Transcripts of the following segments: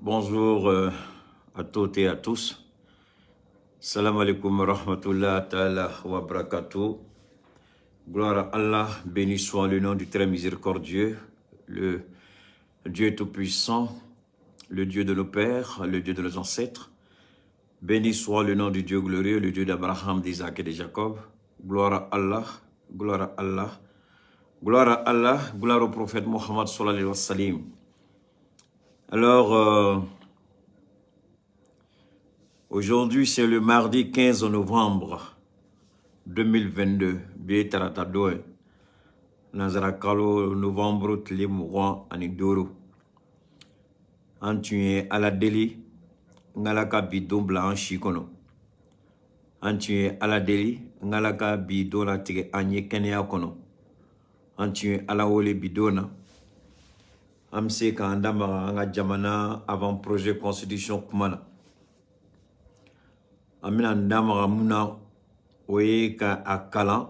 Bonjour à toutes et à tous. Salam alaikum wa rahmatullah ta'ala wa barakatuh. Gloire à Allah, béni soit le nom du très miséricordieux, le Dieu tout-puissant, le Dieu de nos pères, le Dieu de nos ancêtres. Béni soit le nom du Dieu glorieux, le Dieu d'Abraham, d'Isaac et de Jacob. Gloire à Allah, gloire à Allah, gloire à Allah, gloire au prophète Mohammed sallallahu alayhi wa sallam. Alors, aujourd'hui, c'est le mardi 15 novembre 2022. Bien taratadoe. Nazarakalo novembre tlimuwa anidoro. Antuye ala deli. Ngalaka bidon blanc chikono. Antuye ala deli. Ngalaka bidon la tige anye kenya kono. Antuye ala wole bidona. Amse ka andama anga jamana avant projet constitution kumana. Amina ndama muna oye ka akalan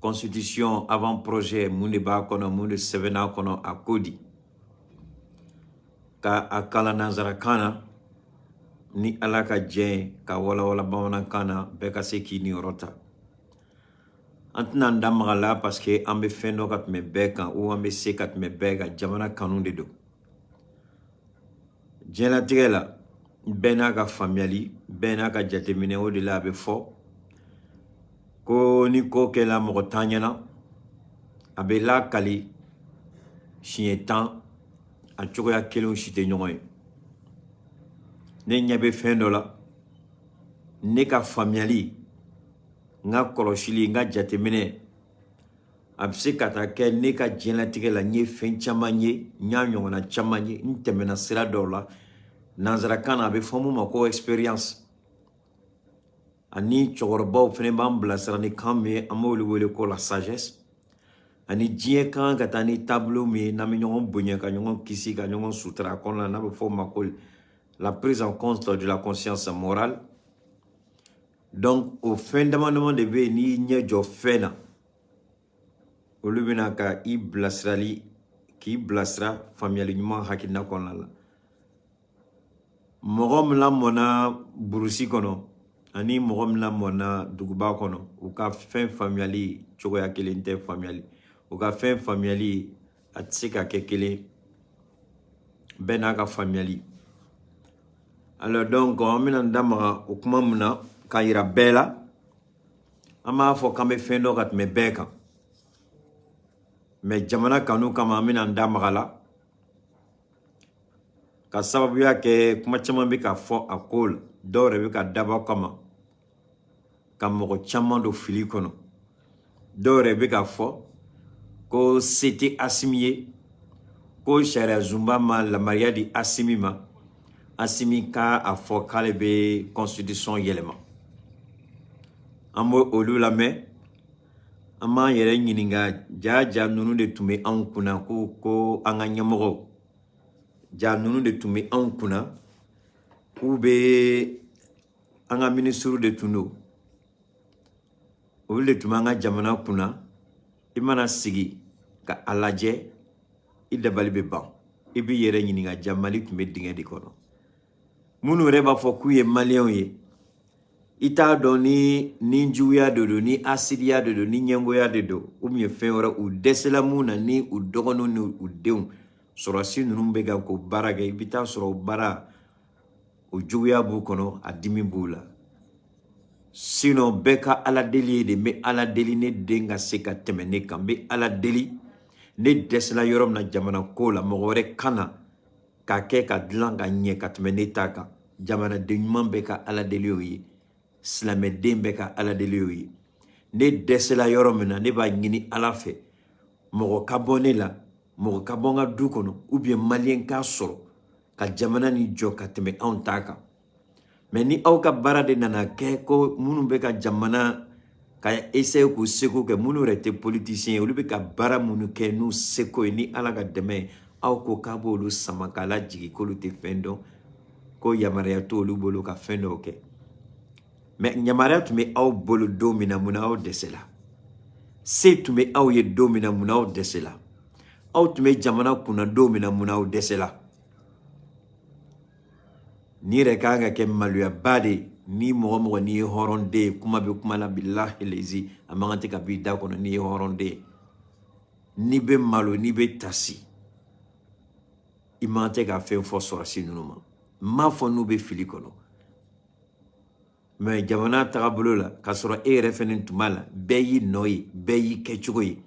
constitution avant projet munde ba kono munde sevena kono akodi ka akala nazarakana ni alaka jen ka wala bamanan kana beka seki ni rota antna ndama la parce que ambe fendo kat me beka ou ambe sekat me beka jamana kanun de do jena tigela bena ka familiali bena ka jatemine o de la be fo ko ni ko ke la mo tanyana abe la kali chietan a choya kelo chite nyoy ne nyabe fendo la ne ka familiali nga koloshili nga jatemine abse kata ke ne ka jena tigela nye fen chamanye nyanyo na chamanye ntemena sira dola Nazarakana abe fomu mako experience ani chorbo fene bambla sarani kame amolu wele ko la sagesse ani dien kan katani tableau mi na mi nyon bonya ka nyon kisi ka nyon sutra kon la na be fo mako la prise en compte de la conscience morale. Donc au fondamentalement de be ni nye jo fena o lubina ka iblasrali ki blasra familialement hakina kon la Mogom la mona burusi kono ani mogom la mona duguba kono u ka fen familiali chogo ya kelente familiali u ka fen familiali atsika kekele benaka familiali. Alors donc on mina ndama u kuma muna ka ira bela ama fo kambe fendo kat me beka me jamana kanu kama mina ndama la ka sababu yake kuma chaman bi ka fo akol dore bi ka daba kama ka mogo chaman do fili kono dore bi ka fo ko c'était assimilé ko sharia zumba ma la maria di assimima assimi ka a fo kale be constitution yelema amo olu la me ama yere nyininga jaja nunu de tume an kuna ko anga nyamogo ja nunu de tumi an kuna ube anga ministru de tuno ule de tuma anga jamana kuna imana sigi ka alaje idabali be ban ibi yere nyini nga jamali kume dinge di kono munu reba fo kuye malion ye ita doni ni njuya dodo ni asidia dodo ni nyengoya dodo umye fenora u desela muna ni u dogono ni u deun sorasi numbega ko baraga ibita soro bara o juya bu kono adimi bula sino beka ala deli de me ala deli ne denga seka temene kambe ala deli ne desla yorom na jamana kola mogore kana ka ke ka dlanga nye ka temene taka jamana denyman beka ala deli oyi slame dem beka ala deli oyi ne desla yorom na ne ba ngini ala fe mogo kabone la mogo kabonga du kono ou bien malien ka soro ka jamana ni jo ka teme on taka mais ni au ka barade nana ke ko munu be ka jamana ka essayer ko seko ke munu rete politicien ou be ka bara munu ke nu seko ni ala ka deme au ko kabo lu samakala jigi ko lu te fendo ko yamara to lu bolo ka fendo ke mais nyamara tu me au bolo domina muna au desela c'est tu me au ye domina muna au desela Out me jamana kuna domina muna u desela. ni yɛrɛ kan ka kɛ maloyaba de ni mɔgɔ mɔgɔ n'i ye hɔrɔnden ye kuma bɛ kuma na bilahi lezi a man kan tɛ ka b'i da kɔnɔ n'i ye hɔrɔnden ye n'i bɛ malo n'i bɛ tasi i man tɛ ka fɛn fɔ sɔrɔsi ninnu ma m'a fɔ n'u bɛ fili kɔnɔ mais jamana tagabolo la k'a sɔrɔ e yɛrɛ fɛnɛ tun b'a la bɛɛ y'i nɔ ye bɛɛ y'i kɛcogo ye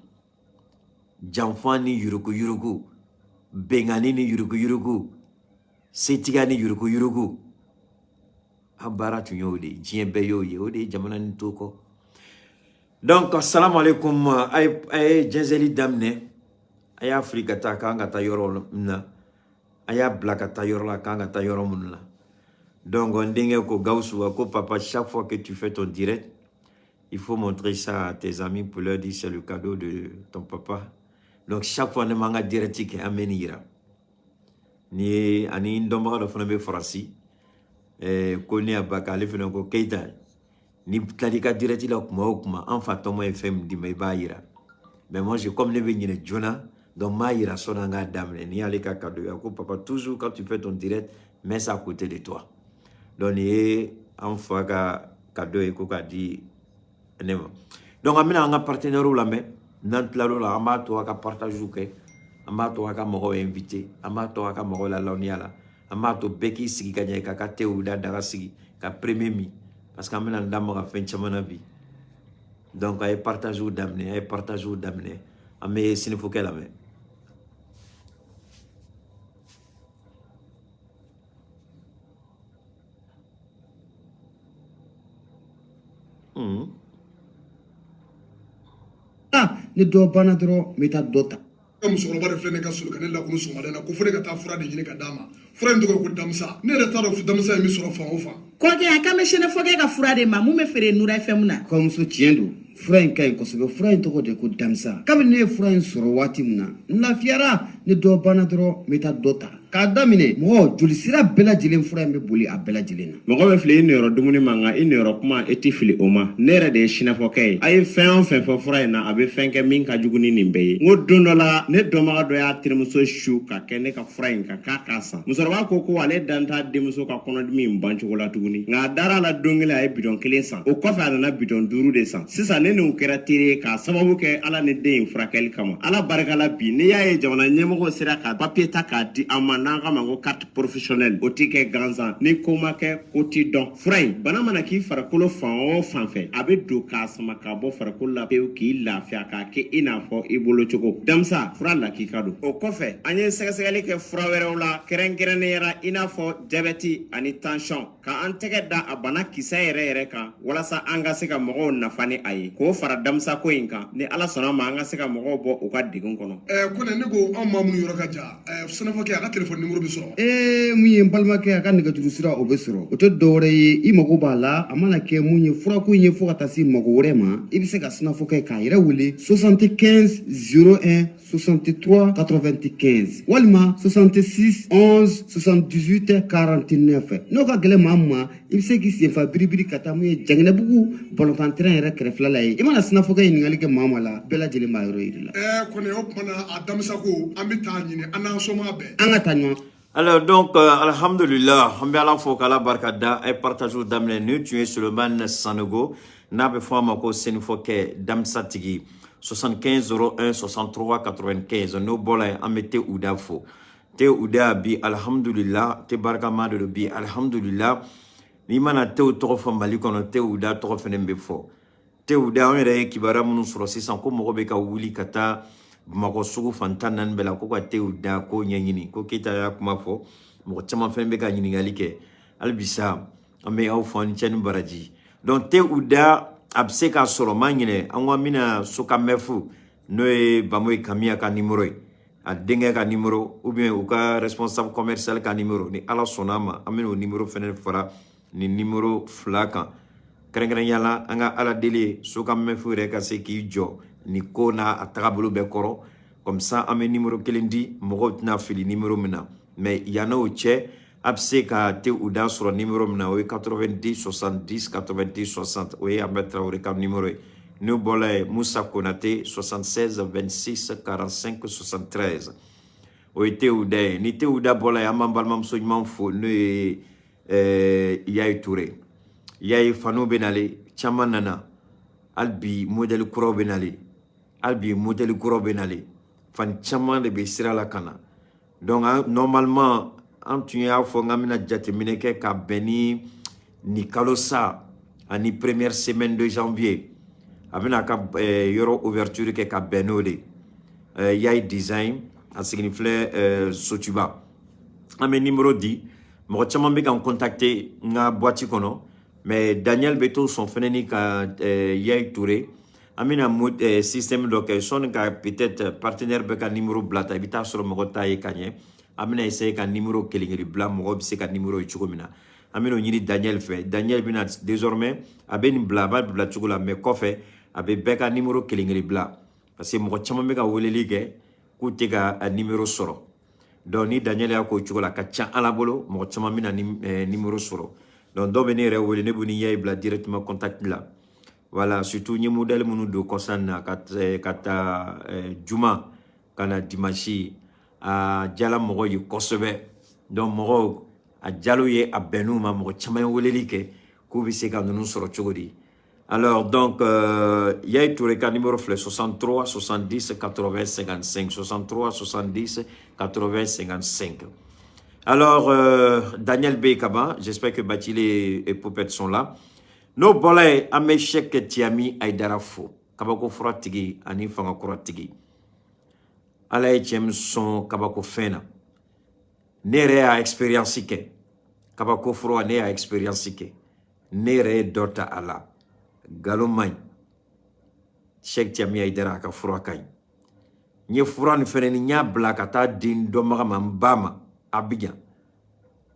janfa ni yurugu-yurugu bengani ni yurugu-yurugu setiga ni yurugu-yurugu a baara tun y'o de diɲɛ bɛɛ y'o ye o de ye jamana nin to kɔ donc assalamu alaikum a ye jɛnsɛli daminɛ a y'a fili ka taa k'an ka taa yɔrɔ min na a y'a bila ka taa yɔrɔ la k'an ka taa yɔrɔ minnu la donc n denkɛ ko Gawusu ko papa chaque fois que tu fais ton direct il faut montrer ça à tes amis pour leur dire c'est le cadeau de ton papa donc chaque fois ne man ka direct kɛ an bɛ nin yira ni ani n dɔnbaga dɔ fana bɛ Faransi ko ne y'a ba k'ale fana ko Keita ni tilali ka direct la kuma o kuma an fa tɔmɔ ye fɛn min d'i ma i b'a yira mais moi je comme ne bɛ ɲinɛ joona donc m'a yira sɔnni an k'a daminɛ ni y'ale ka cadeau ye ko papa toujours quand tu fais ton direct mets ça à côté de toi donc nin ye an fa ka cadeau ye ko k'a di ne ma donc an bɛna an ka partenaires lamɛn n'an tilal'o la an b'a to a ka partage kɛ an b'a to a ka mɔgɔw invité an b'a to a ka mɔgɔw lalawniya la an b'a to bɛɛ k'i sigi ka ɲɛ k'a ka tew da daga sigi ka premier min parce que an bɛna n da maga fɛn caman na bi donc a ye partage daminɛ a ye partage daminɛ an bɛ sinifokɛ lamɛn ni dɔ banna dɔrɔn n bɛ taa dɔ ta. Ka musokɔrɔba de filɛ ne ka solo ka ne lakunu sɔgɔmada in na ko fo ne ka taa fura de ɲini ka d'a ma fura in tɔgɔ ko damisa ne yɛrɛ t'a dɔn damisa ye min sɔrɔ fan o fan. Kɔkɛ a kan bɛ sɛnɛfɔkɛ ka fura de ma mun bɛ feere Nura FM na. Kɔmuso tiɲɛ don fura in ka ɲi kosɛbɛ fura in tɔgɔ de ko damisa kabini ne ye fura in sɔrɔ waati min na n lafiyara ni dɔ banna dɔrɔn n bɛ taa dɔ ta k'a daminɛ mɔgɔ jolisira bɛɛ lajɛlen fura in bɛ boli a bɛɛ lajɛlen na. Mɔgɔ bɛ fili i niyɔrɔ dumuni ma nka i niyɔrɔ kuma i tɛ fili o ma ne yɛrɛ de ye sinafɔkɛ ye a ye fɛn o fɛn fɔ fura in na a bɛ fɛn kɛ min ka jugu ni nin bɛɛ ye n ko don dɔ la ne dɔnbaga dɔ y'a terimuso su ka kɛ ne ka fura in kan k'a san musokɔrɔba ko ale dan t'a denmuso ka kɔnɔdimi in ban cogo la tuguni nka a dara la don kelen a ye bidɔn kelen san o kɔfɛ a nana bidɔn 5 de san sisan ne n'o kɛra teri k'a sababu kɛ ala ni den in furakɛli kama ala barika la bi n'i y'a ye jamana ɲɛmɔgɔ sera ka papiye ta k'a di an ma n'an k'a ma ko carte professionnelle o tɛ kɛ gansan ni ko ma kɛ ko t'i dɔn fura in bana mana k'i farikolo fan o fan fɛ a bɛ don k'a sama k'a bɔ farikolo la pewu k'i lafiya k'a kɛ i n'a fɔ i bolo cogo damisa fura lakika don o kɔfɛ an ye sɛgɛsɛgɛli kɛ fura wɛrɛw la kɛrɛnkɛrɛnnenya i n'a fɔ jabɛti ani tension ka an tɛgɛ da a bana kisɛ yɛrɛ kan walasa an ka se ka mɔgɔw nafa ni a ye k'o fara damisa ko in kan ni ala sɔnna ma an ka se ka mɔgɔw bɔ u ka degun kɔnɔ. Ko ne ko an maa minnu yɔrɔ ka jan sɛnɛfɔkɛ a ka téléphone numéro bɛ sɔrɔ. Mun ye n balimakɛ a ka nɛgɛjuru sira o bɛ sɔrɔ o tɛ dɔwɛrɛ ye i mago b'a la a mana kɛ mun ye furako in ye fo ka taa se mago wɛrɛ ma i bɛ se ka sinafɔkɛ k'a yɛrɛ wele 75 01 63 95 walima 66 11 78 49 n'o ka gɛlɛn maa ma i bɛ se k'i senfa biribiri ka taa mun ye Janginɛbugu balontan terrain yɛrɛ kɛrɛfɛla la ye i mana sinafɔkɛ ɲininkali kɛ maa la bɛɛ lajɛlen b'a yɔrɔ yiri la. Ko ne o kumana a damisa ko an bɛ taa ɲini an n'an sɔnma bɛɛ. An ka taa ɲɔgɔn. Alors donc, alhamdulillah, on va la fois qu'à la barkada et partage d'amener nous, tu es sur le man Sanogo, n'a pas fait ma cause Sénifoke, Damsatigi, 75 01 63 95, no bola en mette Oudafo. Te Ouda bi, alhamdulillah, te barkama de bi, alhamdulillah, ni mana te ou trop malikono, te Ouda trop fenembe-fo. Te Ouda, on est qui va ramener sur le 600, comme Robeka Wuli Kata. Mako sugu fantan nan bela ko ka tew da ko ɲɛɲini ko Keita y'a kuma fɔ mɔgɔ caman fɛn bɛ ka ɲininkali kɛ halibisa an bɛ aw fɔ an cɛni baraji donc tew da a bɛ se k'a sɔrɔ ma ɲinɛ an ko an bɛna Sokamefu n'o ye Bamoyi Kamiya ka numéro ye a denkɛ ka numéro ou bien u ka responsable commercial ka numéro ni ala sɔnna ma an bɛna o numéro fɛnɛ fara ni numéro 2 kan kɛrɛnkɛrɛnnenya la an ka ala deli Sokamefu yɛrɛ ka se k'i jɔ ni ko n'a a tagabolo bɛɛ kɔrɔ comme ça an bɛ numéro kelen di mɔgɔw tɛna fili numéro min na mais yan'o cɛ a bɛ se ka te u da sɔrɔ numéro min na o ye 90 70 90 60 o ye Ahmed Traoré ka numéro ye n'o bɔra ye Musa Konate 76 26 45 73 o ye te u da ye ni te u da bɔra ye an b'an balimamuso ɲuman fo n'o ye Yayi Touré Yayi Fano Benale caman nana albi modèle kuraw benale albi modèle kuraw benale fan caman de be sira la kana donc normalement en tun y'a fɔ ngamina jateminɛ kɛ ka bɛni ni kalo sa ani première semaine de janvier abina ka yɔrɔ ouverture kɛ ka bɛn'o de Yayi design a signi filɛ Sotuba an bɛ numéro di mɔgɔ caman bɛ kan contacter n ka boîte kɔnɔ mais Daniel Beto son fɛnɛ ni ka Yayi Touré an bɛna système dɔ kɛ sɔni ka peut-être partenaire bɛ ka numéro bila ta i bɛ taa sɔrɔ mɔgɔ t'a ye ka ɲɛ an bɛna essayer ka numéro kelen-kelen bila mɔgɔ bɛ se ka numéro ye cogo min na an bɛna o ɲini Daniel fɛ Daniel bɛna désormais a bɛ nin bila a b'a bila cogo la mais kɔfɛ a bɛ bɛɛ ka numéro kelen-kelen bila parce que mɔgɔ caman bɛ ka weleli kɛ k'u tɛ ka a numéro sɔrɔ donc ni Daniel y'a k'o cogo la ka ca ala bolo mɔgɔ caman bɛna numéro sɔrɔ donc dɔw bɛ ne yɛrɛ wele ne b'u ni Yayi bila directement contact la voilà surtout ni modèle minnu don kɔsan na ka taa juma ka na dimanche a jala mɔgɔ ye kosɛbɛ donc mɔgɔw a jalo ye a bɛnn'u ma mɔgɔ caman ye weleli kɛ k'u bɛ se ka ninnu sɔrɔ cogo di alors donc Yayi Touré ka numéro filɛ 63 70 80 55 63 70 80 55 alors Daniel B Kaba j'espère que Bathily et Poupette sont là no bolay ame Cheikh Tiami Aidara fo kabako fura tigi ani fanga kura tigi ala ye cɛm sɔn kabako fɛn na ne yɛrɛ y'a expérience kɛ kabako fura ne y'a expérience kɛ ne yɛrɛ ye dɔ ta a la galon man ɲi Cheikh Tiami Aidara a ka fura ka ɲi n ye fura nin fɛnɛ ni n y'a bila ka taa di n dɔnbaga ma n ba ma Abidjan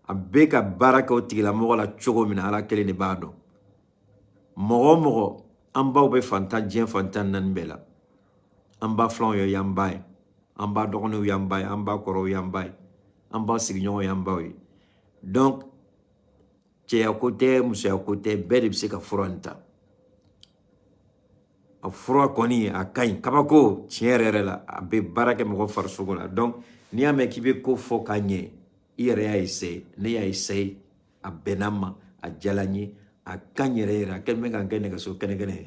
a bɛ ka baara kɛ o tigilamɔgɔ la cogo min na ala kelen de b'a dɔn mɔgɔ mɔgɔ an baw bɛ fantan diɲɛ fantan naani bɛɛ la an ba filanw ye y'an ba ye an ba dɔgɔninw y'an ba ye an ba kɔrɔw y'an ba ye an ba sigiɲɔgɔnw y'an baw ye donc cɛya ko tɛ musoya ko tɛ bɛɛ de bɛ se ka fura nin ta a fura kɔni a ka ɲi kabako tiɲɛ yɛrɛ yɛrɛ la a bɛ baara kɛ mɔgɔ farisogo la donc n'i y'a mɛn k'i bɛ ko fɔ ka ɲɛ i yɛrɛ y'a essayer ne y'a essayer a bɛnna n ma a diyala n ye a ka ɲi yɛrɛ yɛrɛ a kɛlen bɛ ka n kɛ nɛgɛso kɛnɛ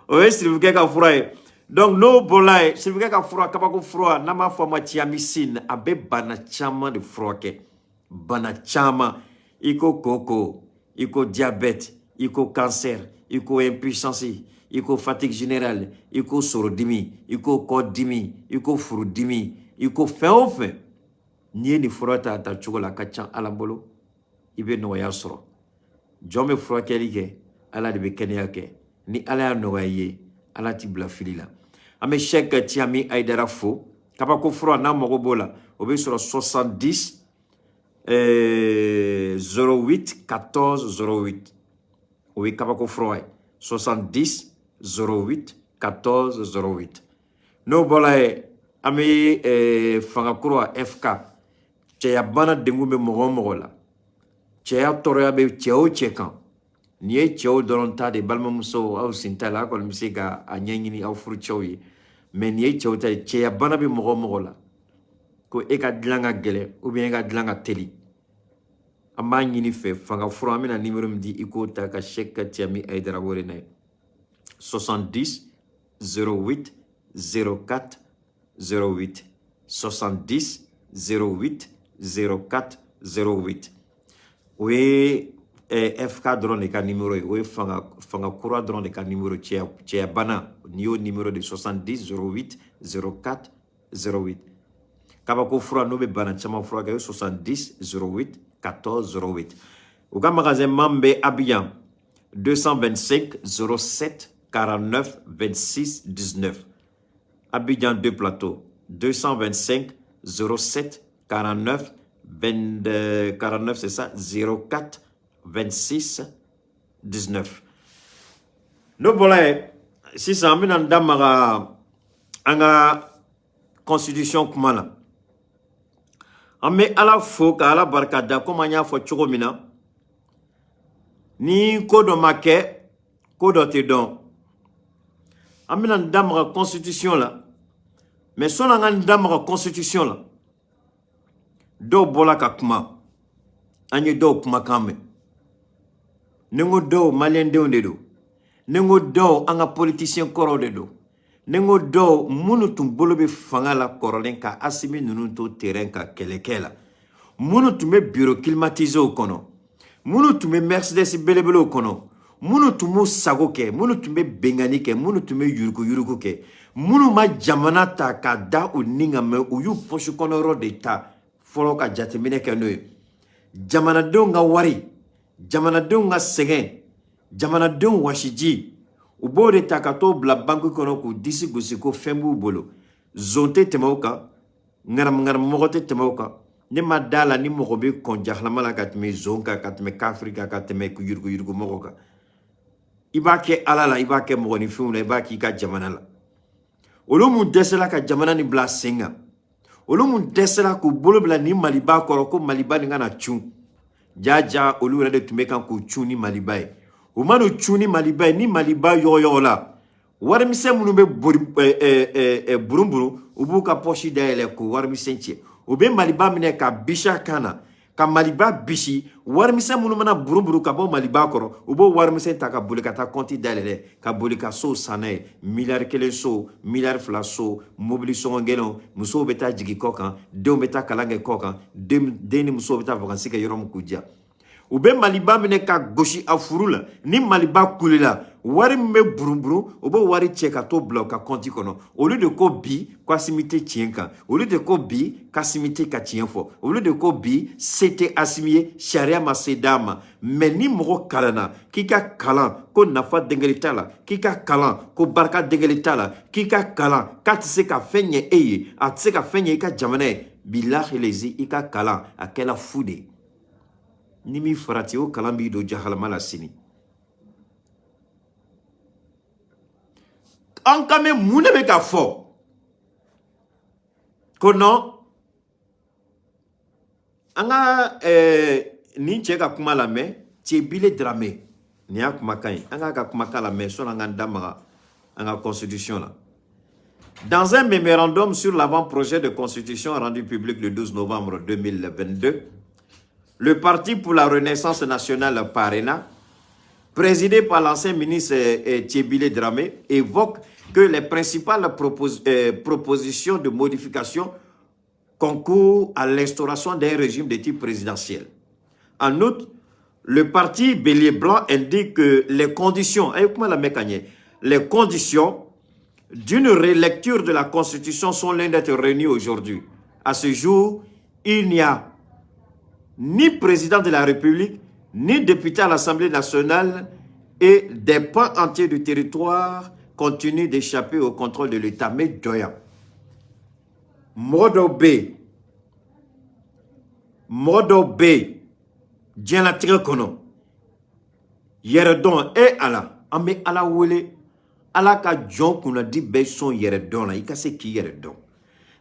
o ye sirifukɛ ka fura ye donc n'o bɔra yen sirifukɛ ka fura kabako fura n'an b'a fɔ a ma Tiamicine a bɛ bana caman de furakɛ bana caman i ko koko i ko diabète i ko cancer i ko impuissance i ko fatigue générale i ko sorodimi i ko kɔdimi i ko furudimi i ko fɛn o fɛn n'i ye nin fura ta a ta cogo la a ka ca ala bolo i bɛ nɔgɔya sɔrɔ jɔn bɛ furakɛli kɛ ala de bɛ kɛnɛya kɛ ni ala y'a nɔgɔya i ye ala t'i bila fili la an bɛ Cheikh Tiami Aidara fo kabako fura n'a mago b'o la o bɛ sɔrɔ 70 08 14 08 o ye kabako fura ye 70 08 14 08 n'o bɔra yen an bɛ fanga kura FK cɛya bana dengun bɛ mɔgɔ o mɔgɔ la cɛya tɔɔrɔya bɛ cɛ o cɛ kan nin ye cɛw dɔrɔn ta de balimamusow aw sen t'a la aw kɔni bɛ se ka a ɲɛɲini aw furucɛw ye mais nin ye cɛw ta ye cɛya bana bɛ mɔgɔ o mɔgɔ la ko e ka dilan ka gɛlɛn ou bien e ka dilan ka teli an b'a ɲini fɛ fanga fura an bɛna numéro min di i k'o ta ka Cheikh Tiami Aidara wele n'a ye 70 08 04 08 70 08 04 08 o ye FK dɔrɔn de ka numéro ye o ye fanga kura dɔrɔn de ka numéro cɛya bana n'i y'o numéro de 70 08 04 08 kabako fura n'o bɛ bana caman furakɛ o ye 70 08 14 08 u ka magasin man bɛ Abidjan 225 07 49 26 19 Abidjan 2 plateau 225 07 49 49 c'est ça 04 26 19 no bɔra sisan an bɛna n da maga an ka constitution kuma na an bɛ ala fo ka ala barika da komi an y'a fɔ cogo min na ni ko dɔ ma kɛ ko dɔ tɛ dɔn an bɛna n da maga constitution la mais sɔnni an ka n da maga constitution la dɔw bɔra ka kuma Anye do kumakame. Nengo do malien de do. Nengo do anga politicien koro de do. Nengo do munu tumbolo be fanga la korolen ka asimi nunu to terrain ka kelekela. Munu tume bureau climatisé au kono. Munu tume Mercedes belebele au kono. Munu tumu sago ke, munu tume bengani ke, munu tume yuruku ke. Munu ma jamana ta ka da u ninga me u yu poshu kono ro de ta folo ka jatemine ke no. Jamana do nga wari, jamana do nga segen, jamana do washiji. U bo de ta ka to bla banku kono ku disi gusiko fembu bolo. Zonte temauka, ngaram mogote temauka. Ni madala ni mogobe konjahlama la katme zonka katme kafrika katme ku yurgu mogoka. Ibake alala ibake mogoni fiuna ibake ka jamana la. Olomu desela ka jamana ni bla senga. Olomu desela ku bolo bla ni maliba koroko maliba ni ngana chun. Jaja olu rede tumekan ku chuni maliba e. Umanu chuni maliba e, ni maliba yo la. Warmise munu be burumburu ubu ka poshi daele ku warmise nche. Ube maliba mine ka bisha kana. Ka maliba bishi warmise munu mana burumburu ka bo maliba koro ubo warmise ta ka boli ka ta konti dalele ka boli ka so sanae milliard kele so milliard fla so mobili so ngelo muso beta jigi kokan de beta kalange kokan de ni muso beta vacances ke yorom kudia ube maliba mine ka goshi afurula ni maliba kulila wari me burumburu ubo wari cheka to bloka konti kono au lieu de ko bi kwa simite tienka au lieu de ko bi kasimite ka tienfo au lieu de ko bi c'était assimilé sharia masedama mais ni mogo kalana kika kalan ko nafa dengelitala kika kalan ko barka dengelitala kika kalan katse ka fenye eye atse ka fenye ka jamane billahi lezi ika kalan akela fude ni mi farati o kalambi do jahalama la sini ankame mune be ka fo kono anga ni cheka kuma la me Tchébile Dramé ni akuma kai anga ka kuma kala me so anga ndama anga constitution là. Dans un mémorandum sur l'avant-projet de constitution rendu public le 12 novembre 2022, le Parti pour la Renaissance nationale Parena, présidé par l'ancien ministre Tchébile Dramé, évoque que les principales propositions de modification concourent à l'instauration d'un régime de type présidentiel. En outre, le parti Bélier Blanc indique que les conditions d'une relecture de la Constitution sont loin d'être réunies aujourd'hui. À ce jour, il n'y a ni président de la République, ni député à l'Assemblée nationale et des pans entiers du territoire continuent d'échapper au contrôle de l'État. Mais doya. Modo B. Diana Tirakono. Yeredon et Allah. Ame ala wole. Ala ka John kuna di beson yeredon la. Ika se ki yeredon.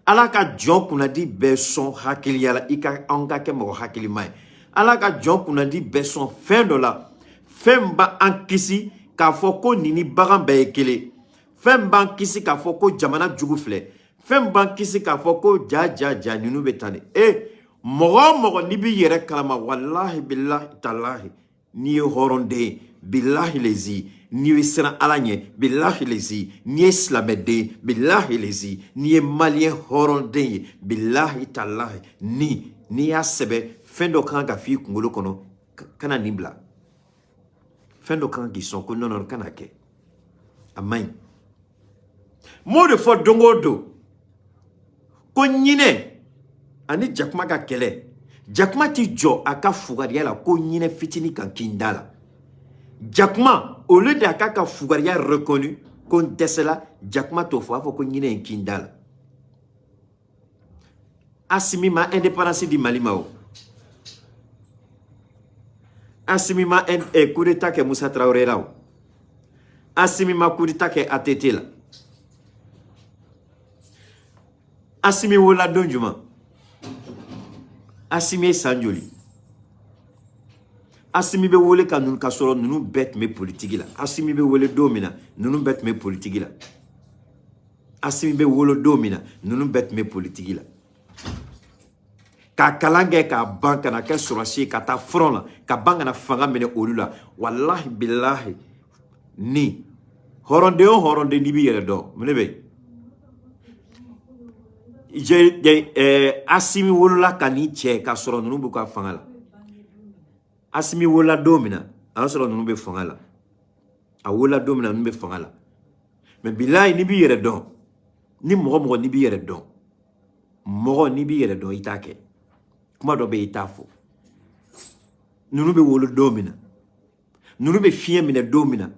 Ala ka John kuna di beson hakili yala. Ika anga ke mo hakili mai. Ala ka John kuna di beson fin de la. Femba ankisi ka foko nini bagan be ekele. Femba ankisi ka foko jamana jugufle. Femba ankisi ka foko ja ninu betane. Mogo nibi yere kalama wallahi billahi talahi ni horonde billahi lezi ni sera alanye billahi lezi ni islamede billahi lezi ni malien horonde billahi talahi ni asebe fendo kanga fi kungolo kono kana nimbla fendo kanga son ko non kana ke amay mo de fo dongodo ko nyine ani jakuma ka kele jakuma ti jo aka fugariya la ko nyine fitini kan kindala jakuma au lieu de aka fugariya reconnu kon desela jakuma to fo ko nyine kindala asimima indépendance di Malimao asimima coup d'état ke Moussa Traoré lao asimima coup d'état ke ATT la asimi wola donjuma Assimi Sanjoli. Assimi be wole ka nun kasoro nunu bet me politique la. Assimi be wole domina nunu bet me politique la. Assimi be wolo domina nunu bet me politique la. ka kalange ka ban kana kɛ sɔrɔsi ka taa front la ka ban kana fanga minɛ olu la wallahi billahi ni hɔrɔnden o hɔrɔnden n'i b'i yɛrɛ dɔn mun bɛ Asimi wolola ka ni cɛ ka sɔrɔ ninnu b'u ka fanga la Asimi wolola don min na a y'a sɔrɔ ninnu bɛ fanga la a wolola don min na ninnu bɛ fanga la mais billahi n'i b'i yɛrɛ dɔn ni mɔgɔ n'i b'i yɛrɛ dɔn mɔgɔ n'i b'i yɛrɛ dɔn i t'a kɛ kuma dɔ bɛ i t'a fɔ ninnu bɛ wolo don min na ninnu bɛ fiɲɛ minɛ don min na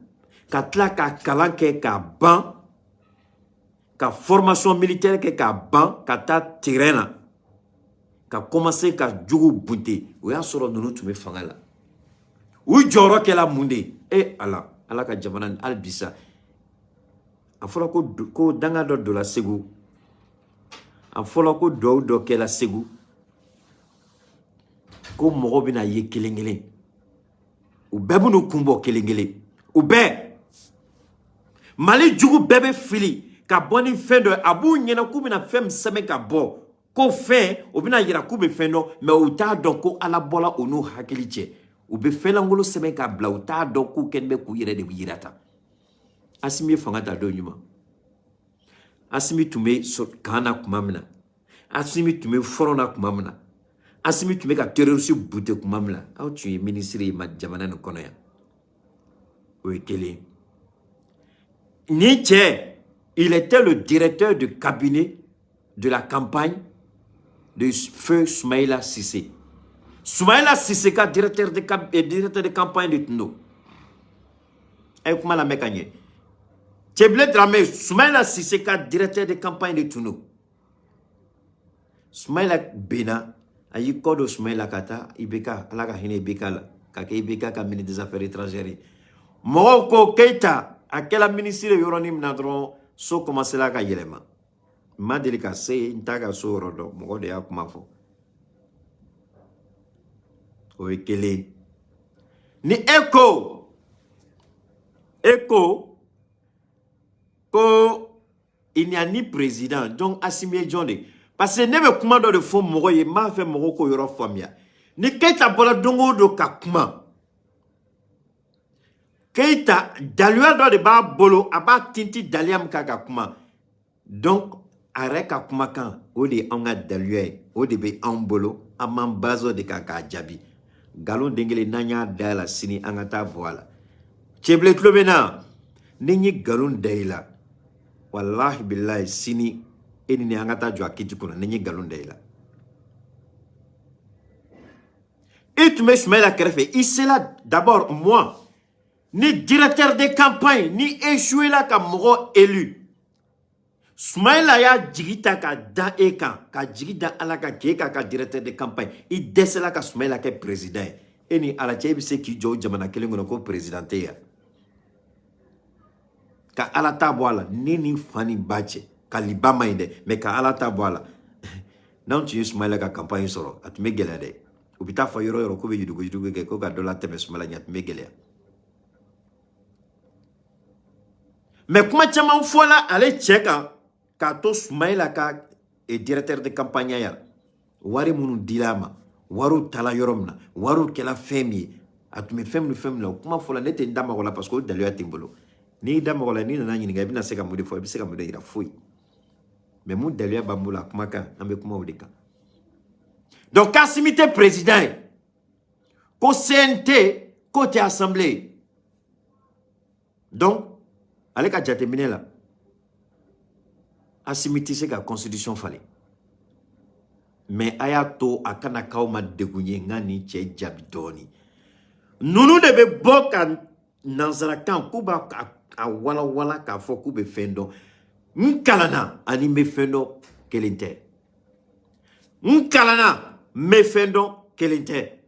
ka tila ka kalan kɛ k'a ban ka formation militaire kɛ k'a ban ka taa terrain na ka commencer ka jugu bunte o y'a sɔrɔ ninnu tun bɛ fanga la u jɔyɔrɔ kɛla mun de ye ala ka jamana ni hali bisa a fɔra ko danga dɔ donla Segu a fɔra ko duwawu dɔ kɛla Segu ko mɔgɔ bɛna ye kelen kelen u bɛɛ b'u kun bɔ kelen kelen u bɛɛ Mali jugu bɛɛ bɛ fili ka bɔ ni fɛn dɔ a b'u ɲɛna k'u bɛna fɛn min sɛbɛn ka bɔ ko fɛn o bɛna yira k'u bɛ fɛn dɔn mais u t'a dɔn ko Ala bɔla u n'u hakili cɛ u bɛ fɛn lankolon sɛbɛn ka bila u t'a dɔn k'u kɛlen bɛ k'u yɛrɛ de yira ta Asimi ye fanga ta don ɲuman Asimi tun bɛ kan na tuma min na Asimi tun bɛ front na tuma min na Asimi tun bɛ ka terroriste bute tuma min na aw tun ye ministre ye jamana nin kɔnɔ yan o ye kelen ni cɛ il était le directeur de cabinet de la campagne de feu Soumaïla Cissé. Soumaïla Cissé ka directeur de campagne de Tundo. Et comment la mécanique? Tcheble Dramé, Soumaïla Cissé ka directeur de campagne de Tundo. Soumaïla Bena, ayi kodo Soumaïla Kata, Ibeka, alaka hine Ibeka la, kake Ibeka ka ministre des Affaires étrangères. Moroko Keita, à quel ministre yoronim nadron, so commencé là ka yelema. Ma delika se ntaga so rodo, mogo de akumafo. Oekele. Ni Eko, il n'y a ni président, donc Asimi Johnny. Parce que nebe kumando de fond mogo ye ma fait mogo ko yoro famia. Ni Keita bola dongo do kakuma. Keita dalua do de ba bolo aba tinti daliam kaka kuma. Donc arrêt ka kuma kan o de anga dalua o de be en bolo amam bazo de kaka jabi. Galon dengele nanya dala sini angata voila. Cheble klobena ninyi galon daila. Wallahi billahi sini eni ne angata jo akiti kuna ninyi galon daila. Et tu me soumets la créfe. Il c'est là d'abord moi. Ni directeur de campagne, ni échoué là comme moro élu. Soumaïla ya jigita ka dan eka, ka jigita alaka keka ka directeur de campagne. Il descend là ka Soumaïla ke président. Et ni alache bise ki jo jamana kelengono ko présidenté ya. Ka alata boala, ni fani bache, ka libama inde, mais ka alata boala. Non tu Soumaïla ka campagne soro, atume gelade. Ubita fa yoro ko be yudugo ke ko ka dola teme Soumaïla nya atume gelade. Mais comment tu m'as fait là, allez checker, quand tu Soumaïla ka est directeur de campagne ya, wari munu dilama, waru tala yoromna, waru kela femi, atu me fem la, comment faut la nete ndama wala parce que dalu atimbolo, ni ndama wala ni nana ni ngabi na seka mudi fo, seka mudi ira fouille. Mais mon dalu bambola, comment ka, ambe comment odeka. Donc Assimité président, ko CNT, côté assemblée. Donc allez ka jatemine là. Assimiti c'est la constitution fallait. Mais ayato akana kauma degunye ngani che jabidoni. Nunu debe boka nanzarakan kuba a wala ka foku be fendo. Nkalana anime fendo kelente. Nkalana me fendo kelente.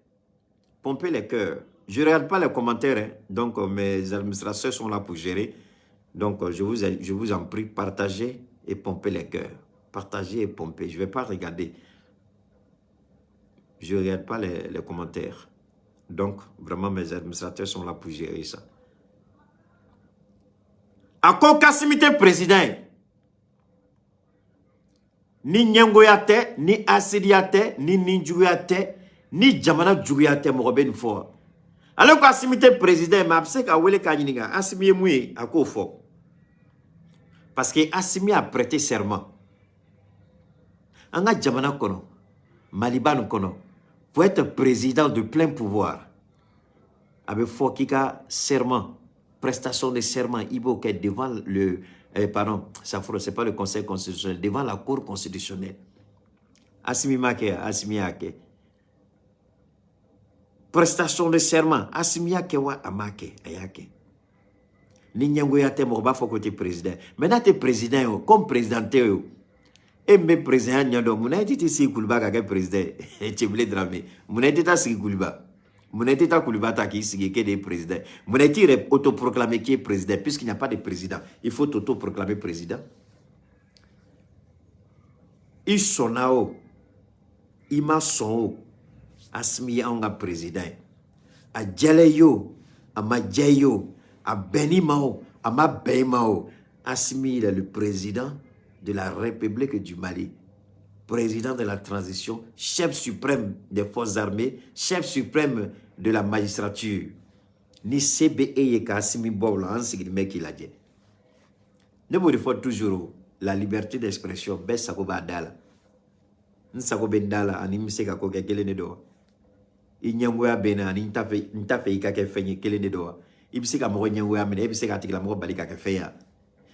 Pompez les cœurs. Je ne regarde pas les commentaires, hein. Donc mes administrateurs sont là pour gérer. Donc, je vous en prie, partagez et pompez les cœurs. Partagez et pompez. Je ne vais pas regarder. Je ne regarde pas les commentaires. Donc, vraiment, mes administrateurs sont là pour gérer ça. À quoi Kassimité président? ni ɲɛngoya tɛ ni asidiya tɛ ni ninjuguya tɛ ni jamana juguya tɛ mɔgɔ bɛ nin fɔ ale ko Assimi tɛ président mais a bɛ se ka wele k'a ɲininka Assimi ye mun ye a k'o fɔ parce que Assimi a prêté serment an ka jamana kɔnɔ Maliba nin kɔnɔ pour être président de plein pouvoir a bɛ fɔ k'i ka serment prestation de serment il b'o kɛ devant le pardon, c'est pas le Conseil constitutionnel, devant la Cour constitutionnelle. Assimi Make, Assimi Ake. Prestation de serment, Assimi Ake wa Amake, Ayake. Ni nyango ya te morba fo côté président. Maintenant t'es président, comme président teo. Et me président nyando, muna iti si kulba kake président. Chebile drame. Muna iti ta si kulba. Mouneti ta Koulibaly qui est des présidents. Mouneti est autoproclamé qui est président, puisqu'il n'y a pas de président. Il faut autoproclamer président. Il sonao, il m'a sonao, Assimi anga président. A Djeleyo, a Madjeyo, a Benimao, a Mabeimao. Assimi est le président de la République du Mali. Président de la transition, chef suprême des forces armées, chef suprême de la magistrature. Ni CBE et Assimi Bobla, c'est mec il a dit. Ne vous faut toujours la liberté d'expression, Bessako Badala. Nsako Bendala, Animseka Koka Kelenedo. Inyangwa Bena, Nintafe Ika Fenye Kelenedo. Ibseka Moronyangwa, Ibseka Tikla Mobalika Kefea.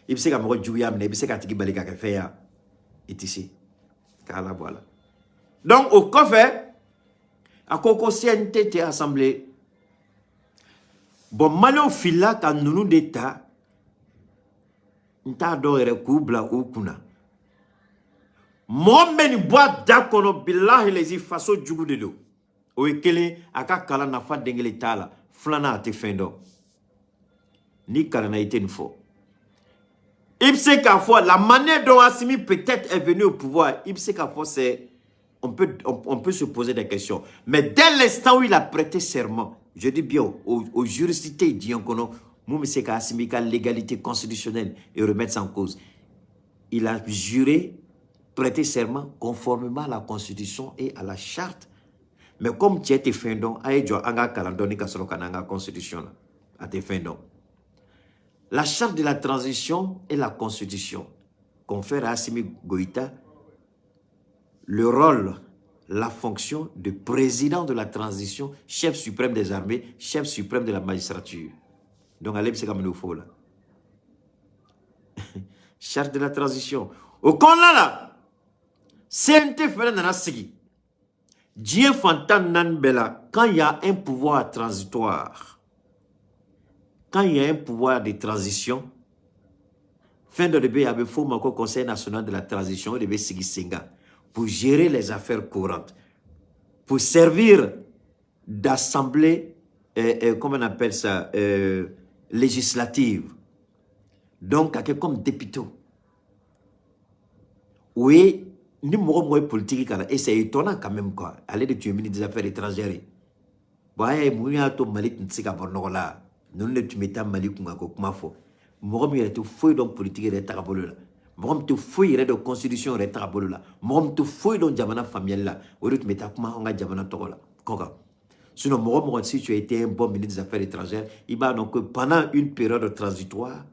Ibseka Morojuyam, Ibseka Tikibalika Kefea. Et ici. Voilà. Donc, au coffre, à Koko CNT assemblée. Bon, malo fila quand nous d'État, n'ta adore kubla ou kuna. Mon meni bois d'akono billahi les faso djugu de do. O ekele aka kala na fa dengele tala, flana te fendo. Ni kala na été une fois. Il sait qu'à fois, la manière dont Assimi peut-être est venu au pouvoir, il sait qu'à fois, c'est... On peut se poser des questions. Mais dès l'instant où il a prêté serment, je dis bien, aux juridités d'Yankono, Moumi Seka Assimi, l'égalité constitutionnelle et remettre ça en cause. Il a juré, prêté serment conformément à la Constitution et à la charte. Mais comme tu étais fin don, aïe, anga kalandoni kasoro kananga Constitution, à tes fin don. La charte de la transition et la constitution confèrent à Assimi Goïta le rôle, la fonction de président de la transition, chef suprême des armées, chef suprême de la magistrature. Donc, allez, c'est comme il faut là. Charte de la transition. Au con là, CNT fait dans la sigi. Dieu Fantan Nanbela, quand il y a un pouvoir transitoire, quand il y a un pouvoir de transition, fin de début, il y avait le Conseil national de la transition, il y avait Sigi Senga, pour gérer les affaires courantes, pour servir d'assemblée, comment on appelle ça, législative. Donc, comme député. Oui, nous politique, et c'est étonnant quand même, quoi. Aller de tuer ministre des Affaires étrangères. Bon, il y a un Mali qui là. Nous ne tu mettons Mali comme fo. Moi, il y a tout fouille dans politique et rétabli là. Moi, tu fouille dans constitution rétabli là. Moi, tu fouille dans jamana familial là. Au lieu de mettre comme on a jamana togola. Quoi? Sinon, moi, si tu as été un bon ministre des Affaires étrangères, il va donc pendant une période transitoire,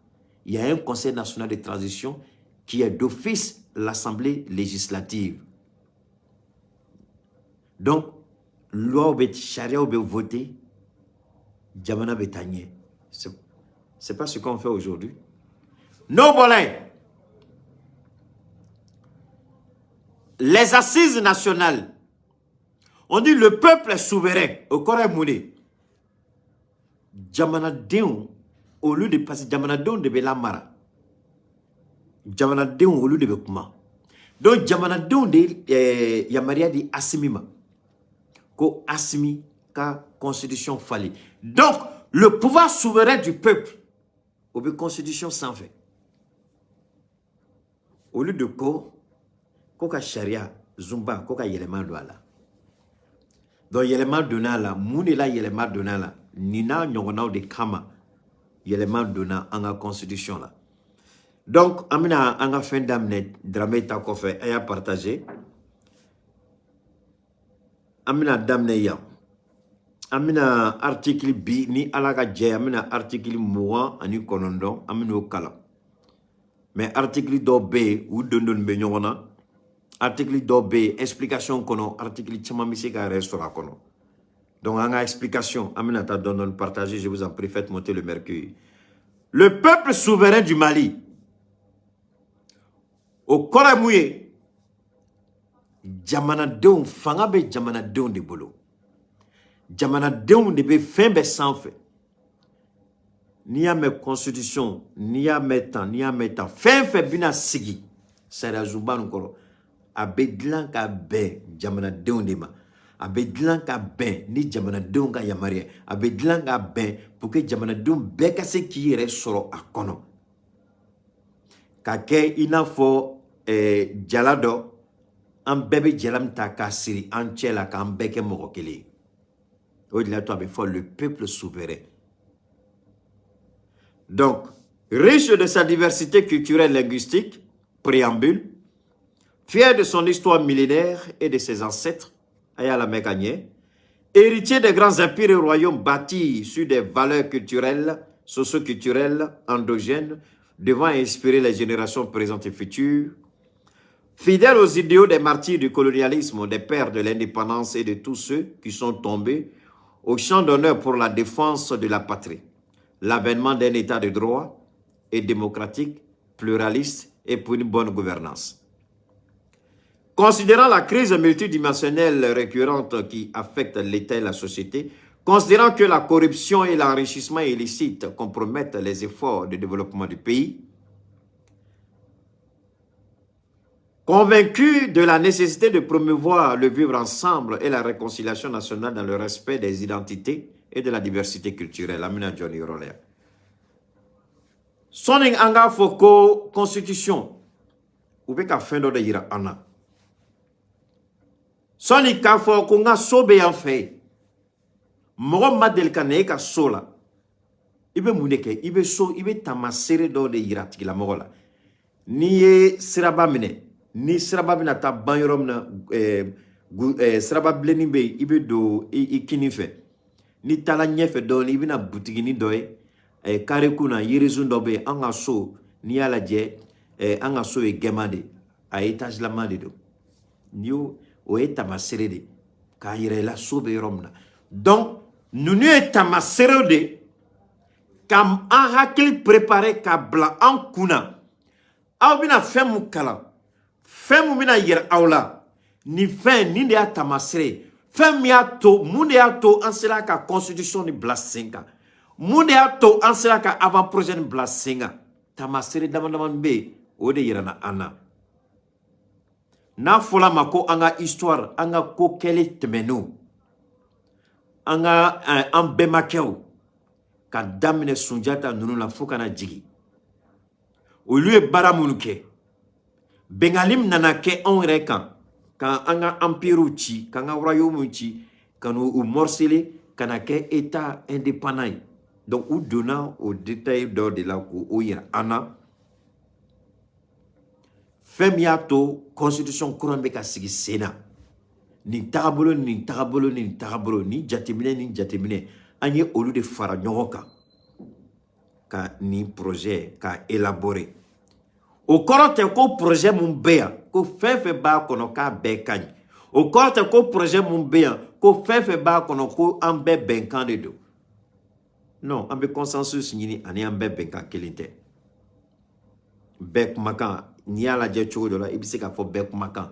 il y a un Conseil national de transition qui est d'office l'Assemblée législative. Donc, loi ou charia ou voter. Jamana Betagné. C'est pas ce qu'on fait aujourd'hui. Non, bolin. Les assises nationales. On dit le peuple est souverain. Au Corée Moulé. Jamana Deon, au lieu de passer Jamana Deon de Belamara. Jamana Deon au lieu de Bekuma. Donc Jamana Deon de Yamaria di Assimima. Ko Assimi ka constitution fallait. Donc, le pouvoir souverain du peuple, au bout de constitution sans fait. Au lieu de quoi, koka sharia, zumba, koka yeleman douala. Donc, yeleman donala, mounela yeleman donala, nina nyongonao de kama, yeleman dona en la constitution là. Donc, amina anga fin d'amne drame ta ko fait aya partager. Amina damne ya. Amina article bi ni alaga je amina article moa ani konondo amino kala. Mais article do B ou dondon be nyona. Article do B explication kono article chama misi ka restaurant kono. Donc anga explication amina ta dondon partager, je vous en prie, faites monter le mercure. Le peuple souverain du Mali au Koramouye jamana deun fanga be jamana deun de bolo. Jamana deun de be fin be sans fait. Ni a mes constitution, ni a mes temps, ni a mes temps. Fin fait bina sigi. C'est la zumban koro. Abe dlan ka ben jamana deun de ma. Abe dlan ka ben ni jamana deun ka yamarie. Abe dlan ka ben pour que jamana deun be ka se ki yere soro akono. Kake ina fo jalado an bébé jalam ta ka siri an tchela ka an beke mokokele. Au-delà toi be fo le peuple souverain. Donc, riche de sa diversité culturelle linguistique, préambule, fier de son histoire millénaire et de ses ancêtres, Ayala Mekanye, héritier des grands empires et royaumes bâtis sur des valeurs culturelles, socio-culturelles, endogènes, devant inspirer les générations présentes et futures, fidèle aux idéaux des martyrs du colonialisme, des pères de l'indépendance et de tous ceux qui sont tombés au champ d'honneur pour la défense de la patrie, l'avènement d'un état de droit et démocratique, pluraliste et pour une bonne gouvernance. Considérant la crise multidimensionnelle récurrente qui affecte l'État et la société, considérant que la corruption et l'enrichissement illicite compromettent les efforts de développement du pays, convaincu de la nécessité de promouvoir le vivre ensemble et la réconciliation nationale dans le respect des identités et de la diversité culturelle. Amina Johnny Roller. Soning anga foko constitution. Ubeka fendo de yira ana. Soni ka foko nga sobe en fait. Moro madel kane ka sola. Ibe muneke, ibe so, ibe tamasere do de yira tiki la mogola. Niye siraba mine. Ni siraba bina ta banyorom na siraba bleni be ibe do ikini fe. Ni tala nyefe do ni bina butigi ni doye kare kuna yirizun do be anga so ni ala je anga so e gemade a etage la mande do. Ni o eta masere de ka yire la so be romna. Donc nous ne eta masere de kam an hakil préparé ka bla an kuna. Aw bina femu kala. Fem mina yer aula ni fen ni de atamasre fem ya to munde ya to ansela ka constitution ni blasenga munde ya to ansela ka avant projet ni blasenga tamasre damandaman be o de yerana ana na fola mako anga histoire anga ko kele temenu anga ambe makeo ka damine sunjata nunu la fukana jigi o lieu baramunuke Bengalim nanake on rekan quand anga empire ci quand anga royaume ci quand ou morcelé kanake état indépendant donc ou donnant au détail de la ou ya ana femiato constitution courambe ka sigi sénat ni tabolo ni jatimine anye olu de fara nyoka ka ni projet ka élaborer. Au corps ko projet mun beya ko fefe ba kono ka be kan au corps ko projet mun beya ko fefe ba kono ko ambe benkan de do non ambe consensus ni ani ambe benkan kelinte bek makan ni ala je chugo dola ibise ka fo bek makan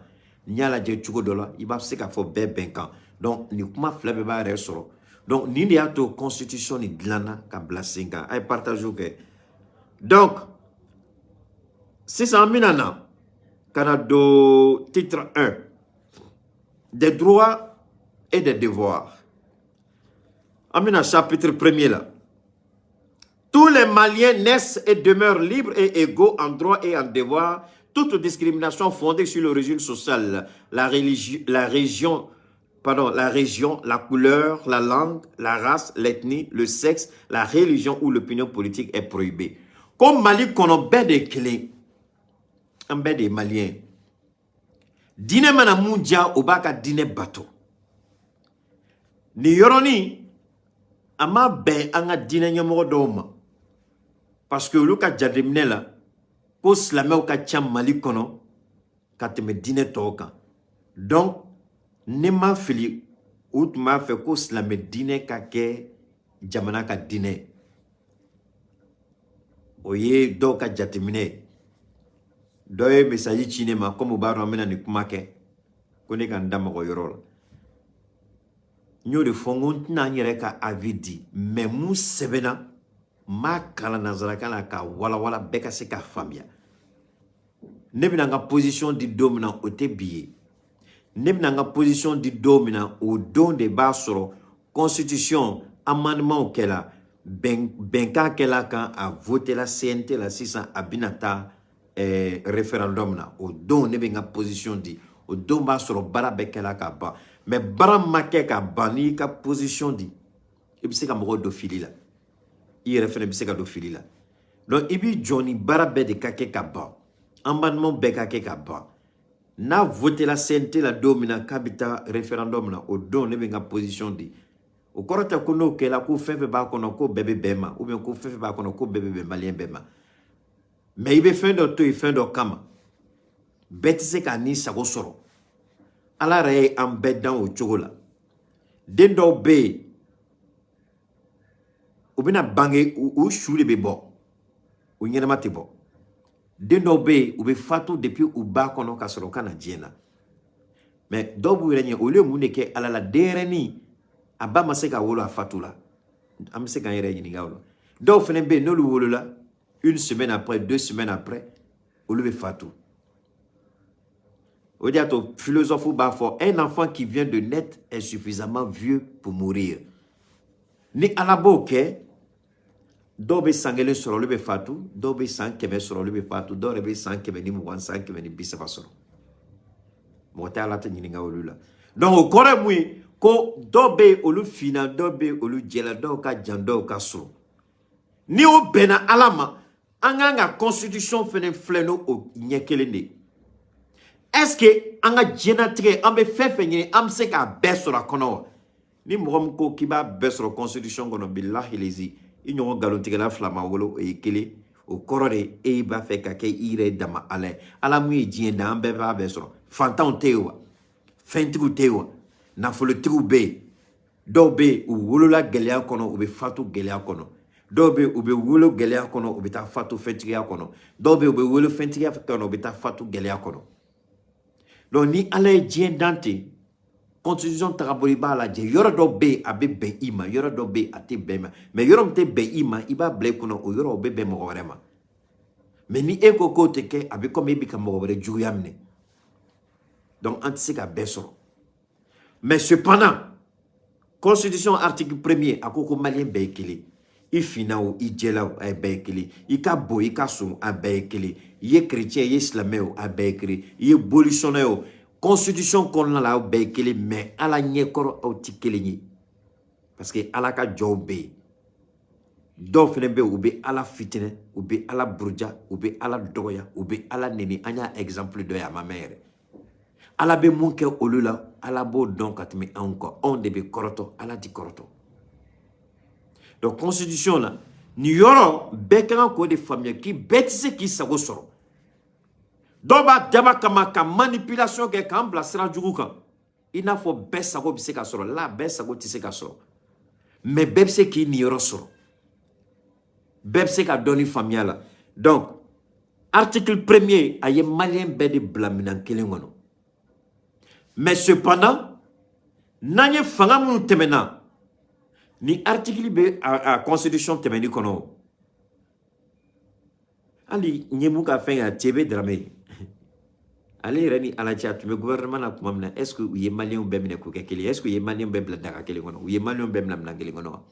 ni ala je chugo dola iba se ka fo be benkan donc ni kuma flebe ba resoro donc ni de ato constitution ni glana ka blasinga ay partage que donc 600 minana Canado titre 1 des droits et des devoirs. Amina chapitre 1er là. Tous les Maliens naissent et demeurent libres et égaux en droit et en devoir. Toute discrimination fondée sur l'origine sociale, la région, la couleur, la langue, la race, l'ethnie, le sexe, la religion ou l'opinion politique est prohibée. ko Mali kono bɛɛ de kelen an bɛɛ de malien dinɛ mana mun diya o b'a ka dinɛ bato ni yɔrɔni a ma bɛn an ka dinɛ ɲɛmɔgɔ dɔw ma parce que olu ka jateminɛ la ko silamɛw ka ca Mali kɔnɔ ka tɛmɛ dinɛ tɔw kan donc ne ma fili u tun b'a fɛ ko silamɛ dinɛ ka kɛ jamana ka dinɛ o ye dɔw ka jateminɛ dɔw ye message ci ne ma comme u b'a dɔn an bɛna nin kuma kɛ ko ne ka n da mɔgɔ yɔrɔ la n y'o de fɔ n ko n tɛna n yɛrɛ ka avis di mais mun sɛbɛnna n m'a kalan nanzarakan na ka walawala bɛɛ ka se ka faamuya ne bɛna n ka position di don min na o tɛ bi ye ne bɛna n ka position di don min na o don de b'a sɔrɔ constitution amendement kɛla bɛnkan kɛla kan a voté la CNT la sisan a bɛna taa référendum na o don ne bɛ n ka position di o don b'a sɔrɔ baara bɛɛ kɛla ka ban mais baara ma kɛ ka ban n'i ka position di i bɛ se ka mɔgɔw don fili la i yɛrɛ fana bɛ se ka don fili la donc i b'i jɔ ni baara bɛɛ de ka kɛ ka ban amendement bɛɛ ka kɛ ka ban n'a voté la CNT la don min na k'a bɛ taa référendum na o don ne bɛ n ka position di o kɔrɔ tɛ ko n'o kɛla ko fɛn fɛn b'a kɔnɔ ko bɛɛ bɛ bɛn ma ou bien ko fɛn fɛn b'a kɔnɔ ko bɛɛ bɛ bɛn maliyɛn bɛɛ ma mais i bɛ fɛn dɔ to yen fɛn dɔ kama bɛɛ tɛ se k'a n'i sago sɔrɔ ala yɛrɛ ye an bɛɛ dan o cogo la den dɔw bɛ yen u bɛna bange u su de bɛ bɔ u ɲɛnama tɛ bɔ den dɔw bɛ yen u bɛ fatu depuis u ba kɔnɔ ka sɔrɔ u ka na diɲɛ na mais dɔw b'u yɛrɛ ɲɛ olu ye mun de kɛ ala la denyɛrɛnin a ba ma se ka wolo a fatu la an bɛ se k'an yɛrɛ ɲininka o la dɔw fana bɛ yen n'olu wolola une semaine après 2 semaines après olu bɛ fatu o de y'a to philosophe b'a fɔ un enfant qui vient de naître est suffisamment vieux pour mourir ni ala b'o kɛ dɔw bɛ san 1 sɔrɔ olu bɛ fatu dɔw bɛ san 100 sɔrɔ olu bɛ fatu dɔw yɛrɛ bɛ san 120 san 130 sɔrɔ mɔgɔ tɛ ala tɛ ɲininka olu la donc o kɔrɔ ye mun ye ko dɔw bɛ yen olu finna dɔw bɛ yen olu jɛla dɔw ka jan dɔw ka surun ni o bɛnna ala ma an kan ka constitution fana filɛ n'o ɲɛ kelen de est-ce que an ka diɲɛlatigɛ an bɛ fɛn fɛn ɲini an bɛ se k'a bɛɛ sɔrɔ a kɔnɔ wa ni mɔgɔ min ko k'i b'a bɛɛ sɔrɔ constitution kɔnɔ bilahi lezi i ɲɔgɔn nkalontigɛla fila ma wolo o ye kelen o kɔrɔ de e b'a fɛ ka kɛ i yɛrɛ dama ala ye ala mun ye diɲɛ da an bɛɛ b'a bɛɛ sɔrɔ fantanw tɛ yen wa fɛntigiw tɛ yen wa nafolotigiw bɛ yen dɔw bɛ yen u wolola gɛlɛya kɔnɔ u bɛ fatu gɛlɛya kɔnɔ dɔw bɛ yen u bɛ wolo gɛlɛya kɔnɔ u bɛ taa fatu fɛntigiya kɔnɔ dɔw bɛ yen u bɛ wolo fɛntigiya kɔnɔ u bɛ taa fatu gɛlɛya kɔnɔ donc ni ala ye diɲɛ dan ten constitution tagabolo i b'a lajɛ yɔrɔ dɔ bɛ yen a bɛ bɛn i ma yɔrɔ dɔ bɛ yen a tɛ bɛn i ma mais yɔrɔ min tɛ bɛn i ma i b'a bila i kunna o yɔrɔ o bɛ bɛn mɔgɔ wɛrɛ ma mais ni e ko k'o tɛ kɛ a bɛ komi e bɛ ka mɔgɔ wɛrɛ juguya minɛ donc an tɛ se ka bɛɛ sɔrɔ mais cependant constitution article 1er a ko maliyɛn bɛɛ ye kelen i finna o i jɛla o a bɛɛ ye kelen i ka bon i ka sun a bɛɛ ye kelen i ye chrétien i ye silamɛ o a bɛɛ ye kelen i ye bolisɔnna o constitution kɔnɔna la aw bɛɛ ye kelen mais ala ɲɛkɔrɔ aw tɛ kelen ye parce que ala ka jɔnw bɛ yen dɔw fana bɛ yen u bɛ ala fitinɛ u bɛ ala buruja u bɛ ala dɔgɔya u bɛ ala neni an y'a exemple dɔ ye a ma mɛn yɛrɛ ala bɛ mun kɛ olu la ala b'o dɔn ka tɛmɛ anw kan anw de bɛ kɔrɔtɔ ala ti kɔrɔtɔ donc constitution la nin yɔrɔ bɛɛ ka kan k'o de faamuya k'i bɛɛ tɛ se k'i sago sɔrɔ dɔw b'a daba kama ka manipulation kɛ k'an bila sira jugu kan i n'a fɔ bɛɛ sago bɛ se ka sɔrɔ la bɛɛ sago tɛ se ka sɔrɔ mais bɛɛ bɛ se k'i niyɔrɔ sɔrɔ bɛɛ bɛ se ka dɔɔni faamuya la donc article 1er a ye maliyɛn bɛɛ de bila minɛn kelen kɔnɔ mais cependant n'an ye fanga minnu tɛmɛna ni article bɛ a constitution tɛmɛni kɔnɔ hali n ye mun ka fɛn kɛ TB Darame ale yɛrɛ ni ala cɛ a tun bɛ gouvernement na tuma min na est ce que u ye maliyɛnw bɛɛ minɛ k'u kɛ kelen est ce que u ye maliyɛnw bɛɛ bila daga kelen kɔnɔ u ye maliyɛnw bɛɛ minɛ minɛn kelen kɔnɔ wa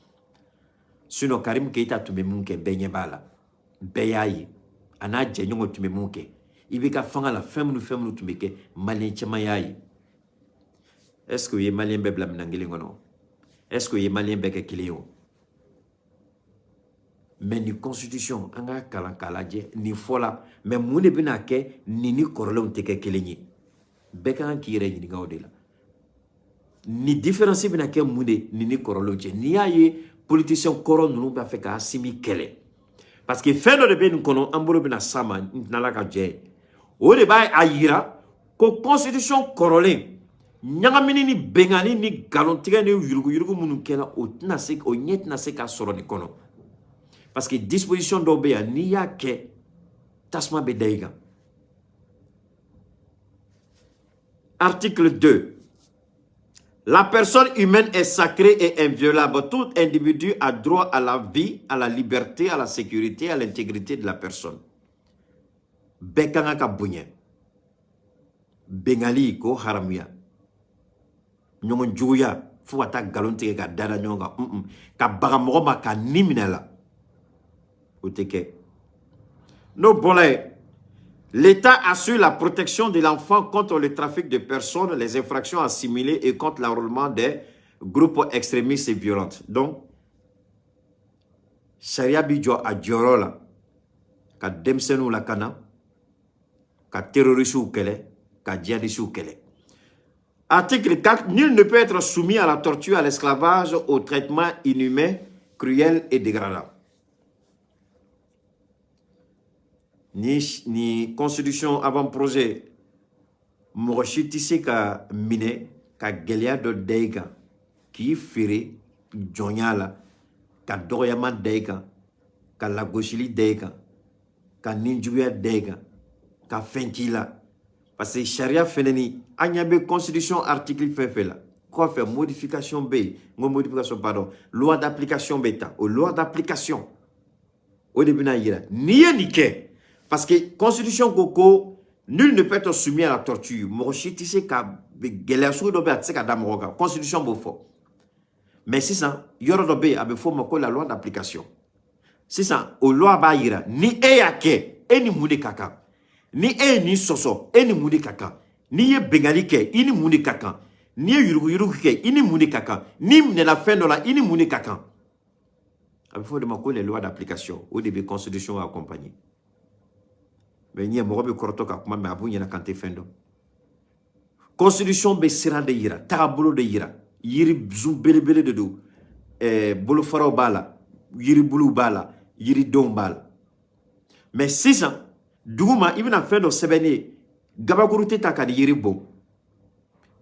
sinon Karim Keita tun bɛ mun kɛ bɛɛ ɲɛ b'a la bɛɛ y'a ye a n'a jɛɲɔgɔnw tun bɛ mun kɛ i bɛ ka fanga la fɛn minnu tun bɛ kɛ maliyɛn caman y'a ye est ce que u ye maliyɛn bɛɛ bila minɛn kelen kɔnɔ est ce que u ye maliyɛn bɛɛ kɛ kelen ye o mais ni constitution an ka kalan k'a lajɛ nin fɔla mais mun de bɛna kɛ nin ni kɔrɔlenw tɛ kɛ kelen ye bɛɛ ka kan k'i yɛrɛ ɲininka o de la ni différence bɛna kɛ mun de nin ni kɔrɔlenw cɛ n'i y'a ye politicien kɔrɔ ninnu b'a fɛ ka Asimi kɛlɛ parce que fɛn dɔ de bɛ nin kɔnɔ an bolo bɛna s'a ma n tɛna ka jɛ o de b'a yira ko constitution kɔrɔlen ɲagamini ni bɛnkanni ni nkalontigɛ ni yuruguyurugu minnu kɛra o ɲɛ tɛna se ka sɔrɔ nin kɔnɔ parce que disposition dɔw bɛ yan n'i y'a kɛ tasuma bɛ da i kan. Article 2. La personne humaine est sacrée et inviolable. Tout individu a droit à la vie, à la liberté, à la sécurité, à l'intégrité de la personne. Bekanga ka bunye. Bengali ko haramuya. Nyongon juya fo ata galonte ka dada nyonga ka bagamogo ma ka niminala. Oteke. No bolay. L'État assure la protection de l'enfant contre le trafic de personnes, les infractions assimilées et contre l'enrôlement des groupes extrémistes et violents. Donc, Sharia Bidjo a Djorola, ka Demsenou la Kana, ka terroriste ou kele, ka djihadiste ou kele. Article 4. Nul ne peut être soumis à la torture, à l'esclavage, au traitement inhumain, cruel et dégradant. Ni constitution avant-projet mɔgɔ si tɛ se ka minɛ ka gɛlɛya dɔ da i kan k'i feere jɔnya la ka dɔgɔyama da i kan ka lagosili da i kan ka ninjuguya da i kan ka fɛn k'i la parce que sariya fɛnɛ ni an ɲɛ bɛ constitution article fɛn fɛn la kɔfɛ modification bɛ yen n ko modification pardon loi d'application bɛ ta o loi d'application o de bɛna yira n'i ye nin kɛ parce que la Constitution Koko, nul ne peut être soumis à la torture. Moroshi se ka gele asu do be atse ka da moroga. Constitution bo fo. Mais si ça, yoro do be abe fo mako la loi d'application. Si ça, o loi ba yira ni e yake, e ni mude kaka. Ni e ni soso, e ni mude kaka. Ni ye bengali ke, ini mude kaka. Ni ye yurugu ke, ini mude kaka. Ni ne la fin de la, ini mude kaka. Abe fo de mako les lois d'application. Au début, Constitution accompagnée. Mais il y a des gens qui ont été fait. Constitution be sira de yira, tabolo de yira, yiri zoom bele de do, bolo faro bala, yiri bulu bala, yiri don bala. Mais si ça, douma, il a fait de sebene, gabakurute taka de yiri bon.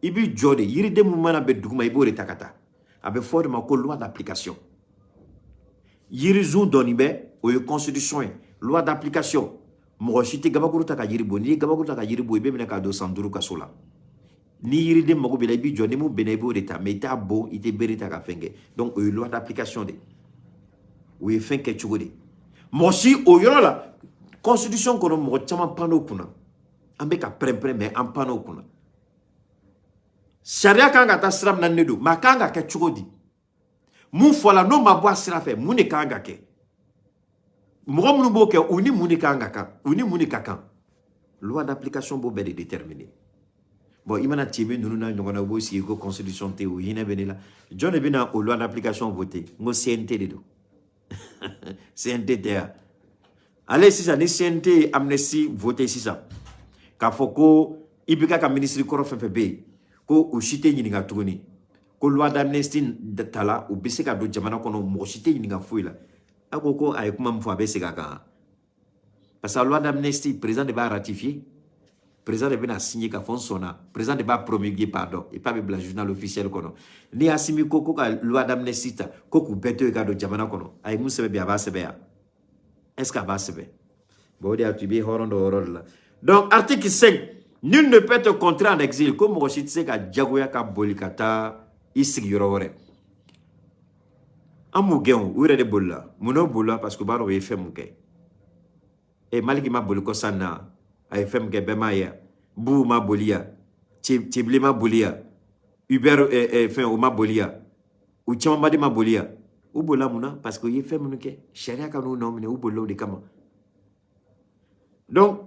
Ibi jode, yiri de moumana be douma, ibo de takata. Abe fort de ma loi d'application. Yiri zoom donibe, ou constitution, loi d'application. Moroshite gabakuru taka yiribo ni gabakuru taka yiribo ibe mina ka do sanduru kasola ni yiride mago bela bi joni mu benebo de ta mais ta bon ite berita ka fenge donc loi d'application de oui fin ke chugode moshi oyoro la constitution kono mo chama pano kuna ambe ka prempre mais en pano kuna sharia kanga ta sram nan nedo makanga ke chugodi mu fola no mabwa srafe mu ne kanga ke Mouga Mounouboke, uni Mounika Ngaka, uni Mounika Kan. Loi d'application bobe de déterminer. Bon, il m'a dit, nous n'avons pas aussi une constitution théo, il n'est pas là. John est venu aux lois d'application voté. Nous CNT de dos. CNT DA. Allez, si ça, ni CNT amnesty voté, si ça. Kafoko, Ibika ka ministre Korof FB, ko Ushite Yininga Tourni, ko loi d'amnesty de Tala, ou Bisseka do Jamana kono Moshite Yininga Fouila. Akoko a comment me faire Segaka. Parce que la loi d'amnistie, le président va ratifier, le président va signer qu'à fond son le président va promulguer, pardon, et pas le journal officiel. Ni a signé la loi d'amnistie, Koko Beto et Gado Jamana Kono, a eu se bien Sebea. Est-ce qu'à Sebe? Bon, il y a tué Horon. Donc, article 5, nul ne peut être contraint en exil, comme Rochit Seka, Djagoyaka, Bolikata, Isik Yorore. Amougen, où est le boula? Mouno boula parce que baro est fait mouke. Et malgré ma boliko sana, a fait mouke bemaya, bou ma bolia, tibli ma bolia, Uber fait ou ma bolia, ou tchamadi ma bolia, ou bola mouna parce que y fait mouke, chéria kanou nomine ou bolo de kama. Donc,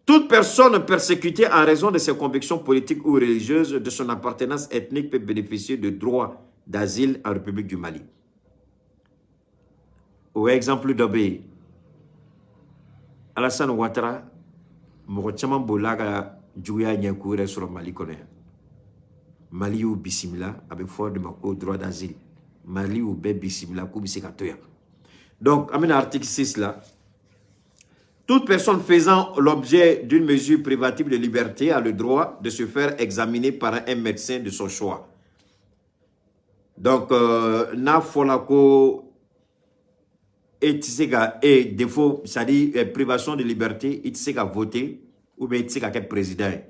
toute personne persécutée en raison de ses convictions politiques ou religieuses, de son appartenance ethnique peut bénéficier de droits d'asile en République du Mali. o exemple dɔ bɛ yen Alassane Ouattara mɔgɔ caman bolila ka juguya ɲɛ k'u yɛrɛ sɔrɔ Mali kɔnɔ yan Mali y'u bisimila a bɛ fɔ de ma ko droit d'asile Mali y'u bɛɛ bisimila k'u bɛ se ka to yan donc an bɛna article 6 la toute personne faisant l'objet d'une mesure privative de liberté a le droit de se faire examiner par un médecin de son choix. Donc, n'a fɔla ko et tɛ se ka défaut, c'est-à-dire privation de liberté, i tɛ se ka voter ou bien i tɛ se ka kɛ président ye.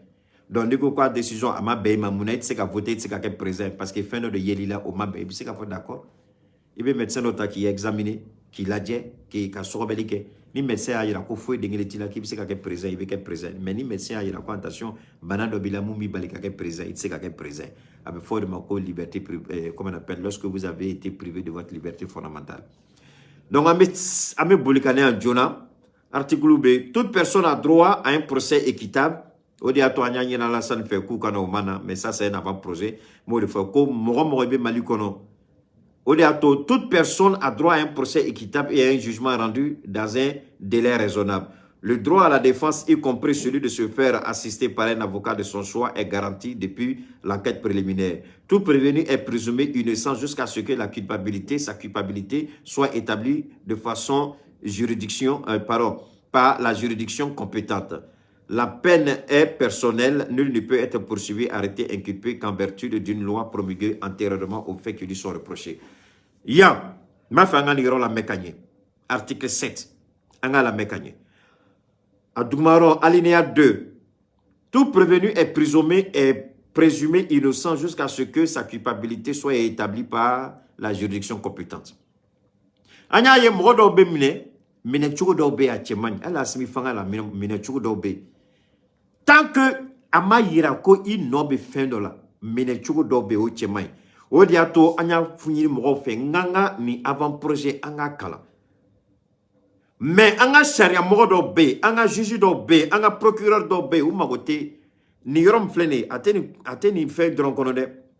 Donc, n'i ko ka décision a ma bɛn i ma mun na i tɛ se ka voter, i tɛ se ka kɛ président parce que fɛn dɔ de yeli la o ma bɛn i bɛ se ka fɔ d'accord. I bɛ médecin dɔ ta k'i examiner, k'i lajɛ, k'i ka sɔgɔbɛli kɛ. Ni médecin y'a yira ko foyi dengele t'i la k'i bɛ se ka kɛ président i bɛ kɛ président mais ni médecin y'a yira ko attention bana dɔ b'i la mun b'i bali ka kɛ président i tɛ se ka kɛ président a bɛ fɔ de ma ko liberté comment on appelle lorsque vous avez été privé de votre liberté fondamentale. Donc an bɛ boli ka ne yan joona article bɛ toute personne a droit à un procès équitable o de y'a to an y'a ɲɛna Alassane fɛ k'u kana o ma na mais ça c'est un avant-projet m'o de fɔ ko mɔgɔ mɔgɔ i bɛ Mali kɔnɔ. Toute personne a droit à un procès équitable et à un jugement rendu dans un délai raisonnable. Le droit à la défense, y compris celui de se faire assister par un avocat de son choix, est garanti depuis l'enquête préliminaire. Tout prévenu est présumé innocent jusqu'à ce que sa culpabilité soit établie de façon par la juridiction compétente. La peine est personnelle, nul ne peut être poursuivi, arrêté, inculpé qu'en vertu d'une loi promulguée antérieurement aux faits qui lui sont reprochés. Ya, ma fait un la mécanique. Article 7. Anga la mécanique. Adoumaro, alinéa 2. Tout prévenu est présumé innocent jusqu'à ce que sa culpabilité soit établie par la juridiction compétente. Anya ye mwodo be mine chugo do be a chemani. Ala simi fanga la mine chugo do be. Tant que ama yira ko I nobe fin de la mine chugo do be o chemani. O diato anya funyiri mwo fe nganga ni avant projet anga kala. Mais anga sharia mwo do be, anga juge do be, anga procureur do be ou magote ni yorom flene ateni fait de l'encontre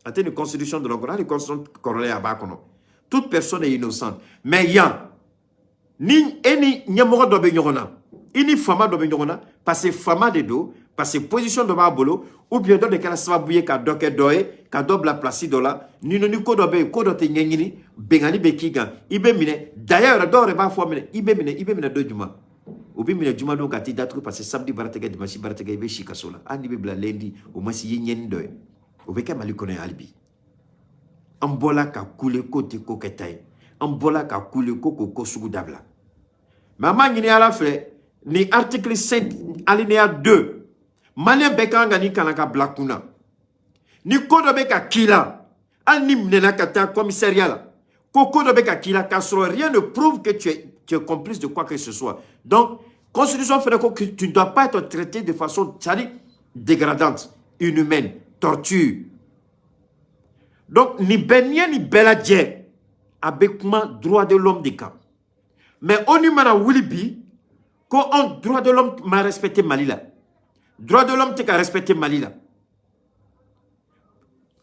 ateni constitution de l'encontre, la constitution corolée à bakono. Toute personne est innocente. Mais ya ni eni nyamoro do be nyona. Ini fama do be nyona parce que fama de do parce que position de babolo ou bien de kala sababuye ka doke doye ka dobla place do la ni no ni ko do be ko do te nyengini bengani be kiga ibe mine d'ailleurs do re ba fo mine ibe mine do juma obi mine juma do ka ti datu parce que samedi baratege dimanche baratege ibe shikasola andi be bla lundi o masi yenyen doye obe ka mali kono albi ambola ka kule kote ko ketay ambola ka kule ko sugu dabla mama ngini ala fe ni article 5 alinéa 2 Malien bekanga ni kanaka blakuna. Ni kodo beka kila. Ani mnena kata commissariat la. Kodo beka kila kasro rien ne prouve que tu es complice de quoi que ce soit. Donc, constitution fait que tu ne dois pas être traité de façon dégradante, inhumaine, torture. Donc, ni benye ni beladje avec moi droit de l'homme des cas. Mais on y m'a wilibi qu'on droit de l'homme m'a respecté Malila. Droit de l'homme t'es qu'à respecter Mali là.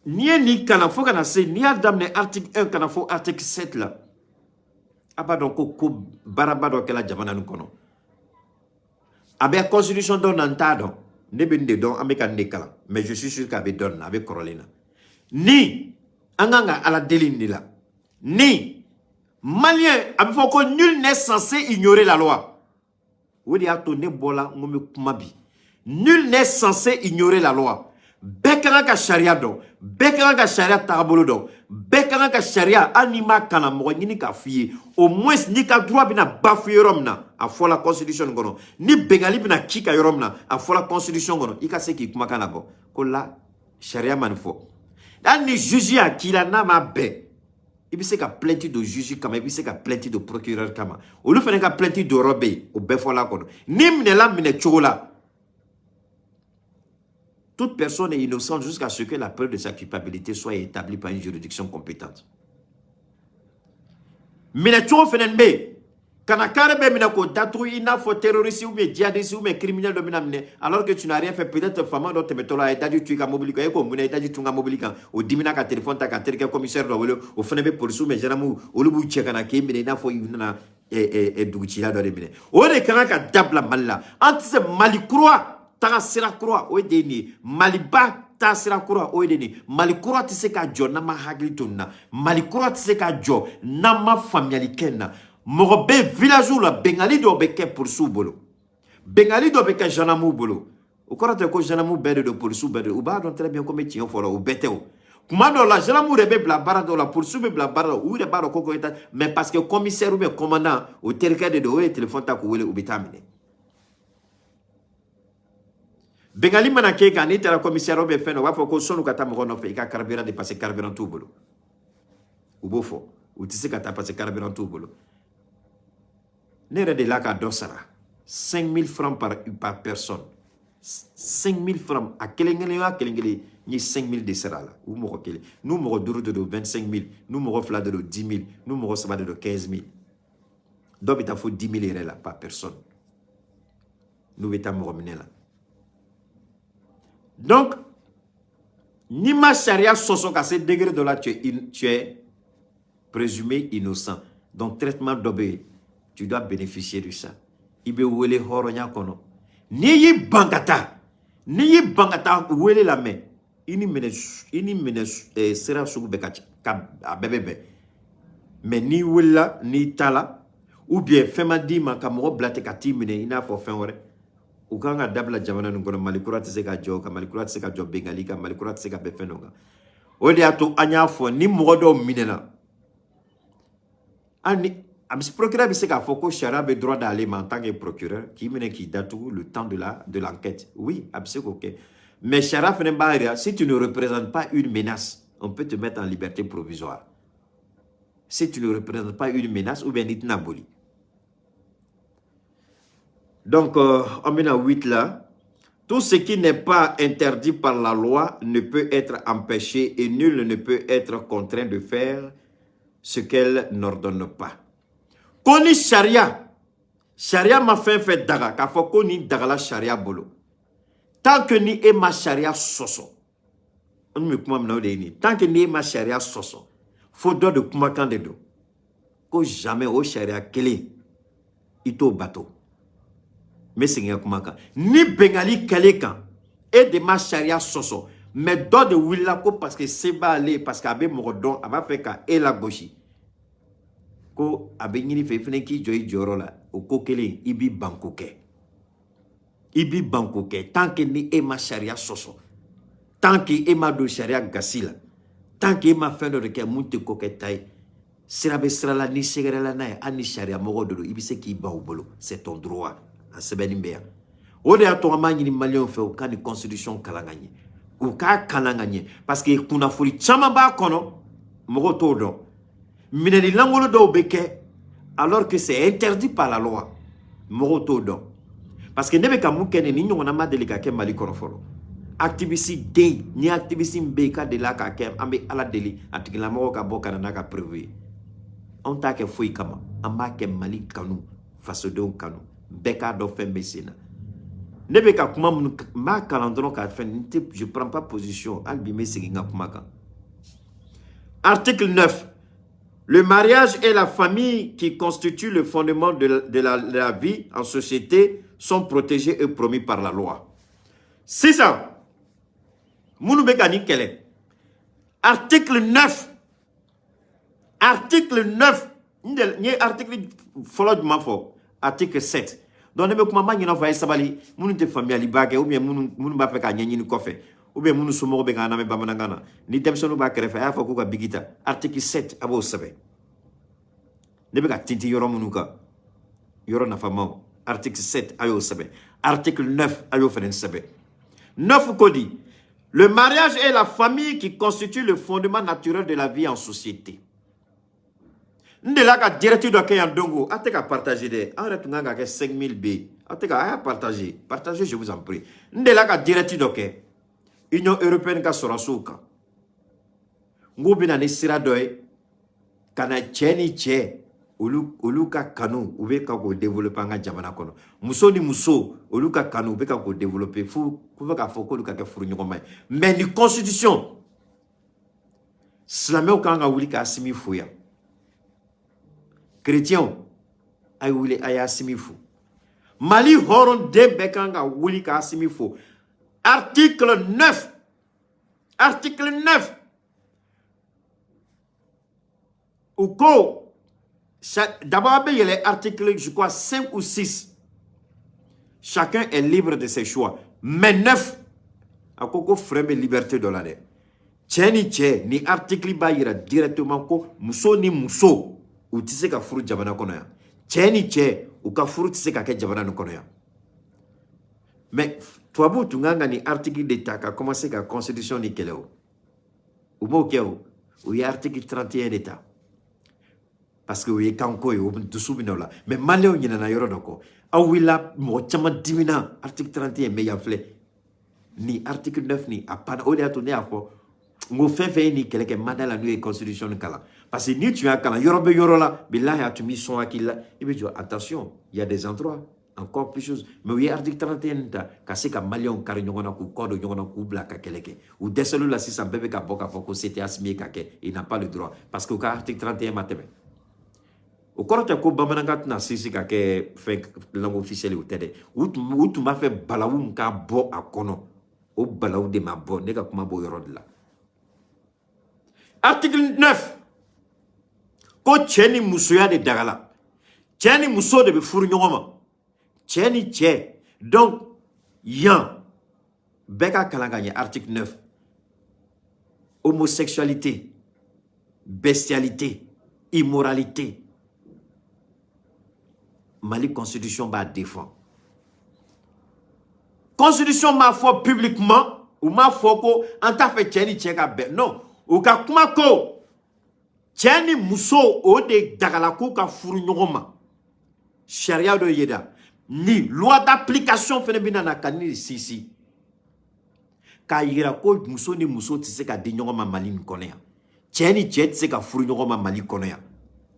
Ni kanafo kanase ni adam ne article 1 kanafo article 7 là. Aba donc ko baraba do kala jamana nkono. Abe constitution don nantado ne bende don ameka nekala mais je suis sûr qu'abe don avec Corolina. Ni anganga ala delini là. Ni malien abe foko nul n'est censé ignorer la loi. Wodi ato ne bola ngome kumabi. Nul n'est censé ignorer la loi. Bekaranga sharia do, bekaranga sharia tabolo do, bekaranga sharia anima kana mo ngini ka fiye. Au moins ni ka droit bina bafoué romna a fo la constitution gono. Ni bengali bina kika yoromna a fo la constitution gono. Ika se ki kuma kana bo. Ko la sharia manfo. Dan ni juge a kila na ma be. Ibi se ka plainte de juge kama ibi se ka plainte de procureur kama. Olu fene ka plainte de robe o be fo la kono. Ni mne la mne chola. Toute personne est innocente jusqu'à ce que la preuve de sa culpabilité soit établie par une juridiction compétente. Mais les gens font Kana karebe mina ko datu ina fo terroriste ou bien djihadiste ou bien criminel do mina mine alors que tu n'as rien fait peut-être fama do te metola et daju tu ka mobile ko e ko mune daju tu nga mobile kan o dimina ka téléphone ta ka terke commissaire do wolo o fene be police ou mais jaramu o lubu che kana ke mine na fo yuna e duguci la do de mine o de kana ka dabla malla antise mali croix ta sira croix o de ni maliba ta sira croix o de ni mali croix ti se ka jo na ma hagli tonna mali croix ti se ka jo na ma familiali kenna Mogobe village ou la Bengali do beke pour sou bolo. Bengali do beke janamu bolo. Ou quand tu es janamu bede de pour sou bede. Ou ba don très bien comme tu en fora ou bete ou. Comment do la janamu rebe bla barado la pour sou bla barado ou de baro koko eta mais parce que commissaire ou bien commandant au territoire de do téléphone ta ko wele ou bitamine. Bengali manake kan ni tera commissaire ou bien feno wa fo ko sonu kata mo no fe ka carburant de passer carburant tout bolo. Ou bofo ou tu sais kata passer carburant tout bolo. Nere de la ka dosara 5 000 francs par personne 5 000 francs a kelengele ni 5 000 de sera là ou mo kele nous mo duru de 25 000 nous mo fla de 10 000 nous mo saba de 15 000 donc il faut 10 000 là par personne nous beta mo là donc ni ma charia soso ka ce degré de là tu es présumé innocent donc traitement d'obé tu dois bénéficier de ça. Ibe wele horonya kono. Ni bangata wele la main. Ini mene sera sugu beka bebebe. Mais ni wela ni tala ou bien fema di ma kamoro blate kati mene ina fo fenwore. U kanga dabla jamana ngono malikura tseka jo ka malikura tseka jo bengali ka malikura tseka befenonga. Odi ato anya fo ni modo minena. Ani le procureur a dit que Chara a droit d'aller en tant que procureur, qui date le temps de l'enquête. Oui, absolument. Okay. Mais Chara, si tu ne représentes pas une menace, on peut te mettre en liberté provisoire. Si tu ne représentes pas une menace, ou bien tu n'as pas. Donc, on met à 8 là. Tout ce qui n'est pas interdit par la loi ne peut être empêché et nul ne peut être contraint de faire ce qu'elle n'ordonne pas. Koni sharia ma fait daga ka fo koni daga la sharia bolo tant que ni e ma sharia soso on me kuma na ni tant que ni e ma sharia soso faut do de kuma kan de do ko jamais o sharia kele ito bateau mais c'est kuma kan ni bengali kele kan et de ma sharia soso mais do de willa ko parce que c'est balé parce qu'abe mo don aba fait ka e la gauche ko abenyini fe fene ki joyi joro la o ko kele ibi bankoke tant que ni e ma sharia soso tant que e ma do sharia gasila tant que e ma fendo de ke munte ko ke tay sirabe sirala ni segere la na ani sharia mogo do ibi se ki ba bolo c'est ton droit a sebeni mbea o de ato amani ni malion fe o kan constitution kalanganye o ka kalanganye parce que kuna furi chama ba kono mogo to do mineli langolo do beke alors que c'est interdit par la loi moroto do parce que nebe ka mukene ni nyona ma delika ke mali koroforo activiste de ni activiste mbeka de la ka ke ambe ala deli atikila mo ka boka na ka prévu on ta ke foi kama amba ke mali kanu faso do kanu beka do fembe sina nebe ka kuma ma kalandron ka fen je prends pas position albi me siginga kuma ka article 9. Le mariage et la famille qui constituent le fondement de la vie en société sont protégés et promis par la loi. C'est ça. Mounoubekani Kele. Article 9. Article 9. Article follow mafo. Article 7. Donc, ne me comment n'y a pas sabali. Mounu te famille libage ou bien mounu ba feka nyanyi ni kofe. Ou bien mounu soumoro bega na me bamanangana. Ni demsonu ba krefe ya fa kuka bigita. Article 7 abo sabe. Nebeka tinti yoro munuka. Yoro na fama. Article 7 ayo sabe. Article 9 ayo fenen sabe. 9 kodi. Le mariage est la famille qui constitue le fondement naturel de la vie en société. Ndela ka directive do ke yandongo ateka partager de. Arrête nga ka 5000 B. Ateka aya partager. Partagez je vous en prie. Ndela ka directive do ke Union européenne ka sorasuka. Ngubina ni sira doy kana cheni che olu ka kanu u be ka ko développer an ka jamana kono muso ni muso olu ka kanu u be ka ko développer fu ku be ka fɔ k'olu ka kɛ furu ɲɔgɔn ma ye mais ni constitution silamɛw kan ka wuli k'a simi fo yan chrétiens ay wuli a y'a simi fo Mali hɔrɔn den bɛɛ kan ka wuli k'a simi fo article 9 u ko d'abord, il y a les articles, je crois, 5 ou 6. Chacun est libre de ses choix. Mais 9, à quoi frère liberté de l'année. Tcheni tché, ni article ba ira directement ko muso ni muso ou tise ka furu jabana kono ya. Tcheni tché ou ka furu tise ka ke jabana kono ya. Mais toi bu tunganga ni article d'état ka commencé ka constitution ni keleo. Ou mo keo, ou y article 31 d'état. Parce que oui kanko yo dusu binola mais maleo nyina na yoro doko awila mo chama dimina article 31 mais ya fle ni article 9 ni apana o de atone afo ngo fefe ni keleke madala nu constitution kala parce que ni tu as kala yoro be yoro la billahi atumi son akila et bien attention il y a des endroits encore plus choses mais oui article 31 ta kaseka maleo kar nyongona ku kodo nyongona ku bla ka keleke ou deselu la 600 bebe ka boka foko c'était asmi ka ke il n'a pas le droit parce que article 31 mateme au corps de Bamanangat na sisi ka ke fait langue officielle ou tede ou tu m'as fait balaou ka bo a kono o balaou de ma bo nega kuma bo yorod la article 9 ko cheni musoya de dagala cheni muso de be furu nyoma cheni che donc yan beka kalanganya article 9 homosexualité bestialité immoralité Mali constitution va défendre. Constitution ma foi publiquement ou ma foi ko anta fait tcheni tcheka be non ou ka kuma ko tcheni muso o de dagala ko ka furu nyogoma sharia do yeda ni loi d'application fene binana kanini sisi ka yira ko muso ni muso tise ka di nyogoma Mali nkonya tcheni tse ka furu nyogoma Mali konya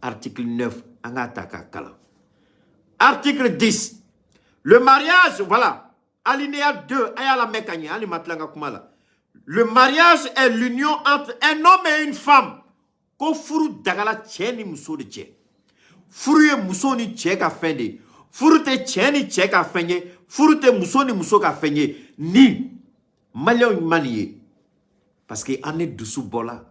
article 9 anga takakala. Article 10. Le mariage, voilà. Alinéa 2. Le mariage est l'union entre un homme et une femme. Ko furu dagala tcheni muso de tche. Furu ye muso ni tche ka fende. Furu te tcheni tche ka fende. Furu te muso ni muso ka fende. Ni. Malio maniye. Parce que ane dusu bola.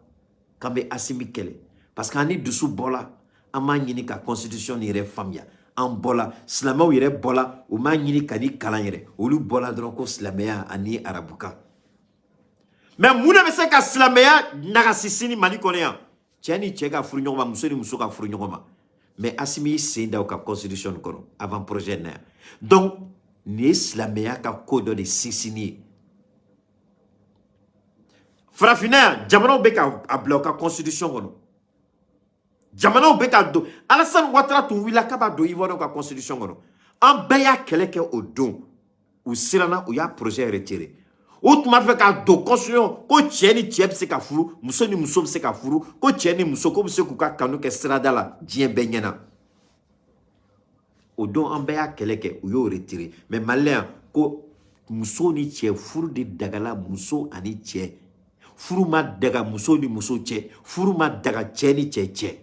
Kambe asimi kele. Parce que ane dusu bola. Ama nyini ka constitution ni re famia. En bola, slama yere bola, ou ma nyini kani kalanyere, ou lu bola dronko slameya ani arabuka. Mais mouna bese ka slameya nagasisini mali koneya. Tiani tcheka furnyoma, musoni musoka furnyoma. Mais asimi senda ou ka constitution kono, avant projet na. Donc, ni slameya ka kodo de sisini. Frafina, jamano beka a bloquer constitution kono. Jamana beka do Alassane Ouattara tu wila kaba do ivoire ka constitution gono en beya keleke o don ou sirana ou ya projet retiré ou tu m'as fait ka do constitution ko tieni tiep se ka furu muso ni muso se ka furu ko tieni muso ko se ku ka kanu ke strada la dien benyana o don en beya keleke ou yo retiré mais malin ko muso ni tie furu de dagala muso ani tie furu ma daga muso ni muso tie furu ma daga tieni tie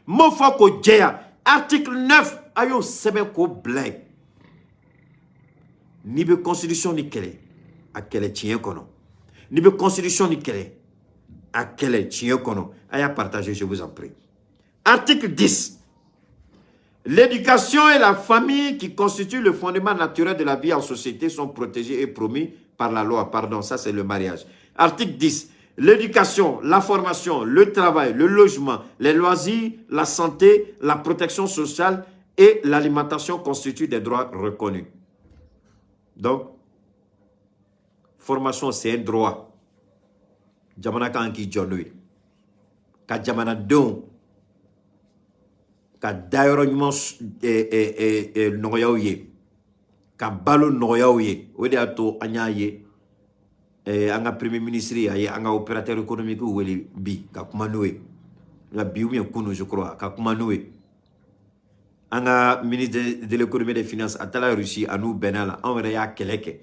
Mofoko Djeya, article 9, ayo sebe ko blanc. Ni be constitution ni kele, a kele tien kono. Ni be constitution ni kele, a kele tien kono. Aya partager, je vous en prie. Article 10. L'éducation et la famille qui constituent le fondement naturel de la vie en société sont protégés et promis par la loi. Pardon, ça c'est le mariage. Article 10. L'éducation, la formation, le travail, le logement, les loisirs, la santé, la protection sociale et l'alimentation constituent des droits reconnus. Donc, formation, c'est un droit. Jamana kan ki jonui. Ka jamana don. Ka dayoro nyuman nogoyaw ye. Ka balo nogoyaw ye. Ode ato anya ye. Anga premier ministre aye anga opérateur économique weli bi ka kuma noé la biumi kunu je crois ka kuma noé anga ministre de l'économie et des finances atala Russie à nous benala on ya keleke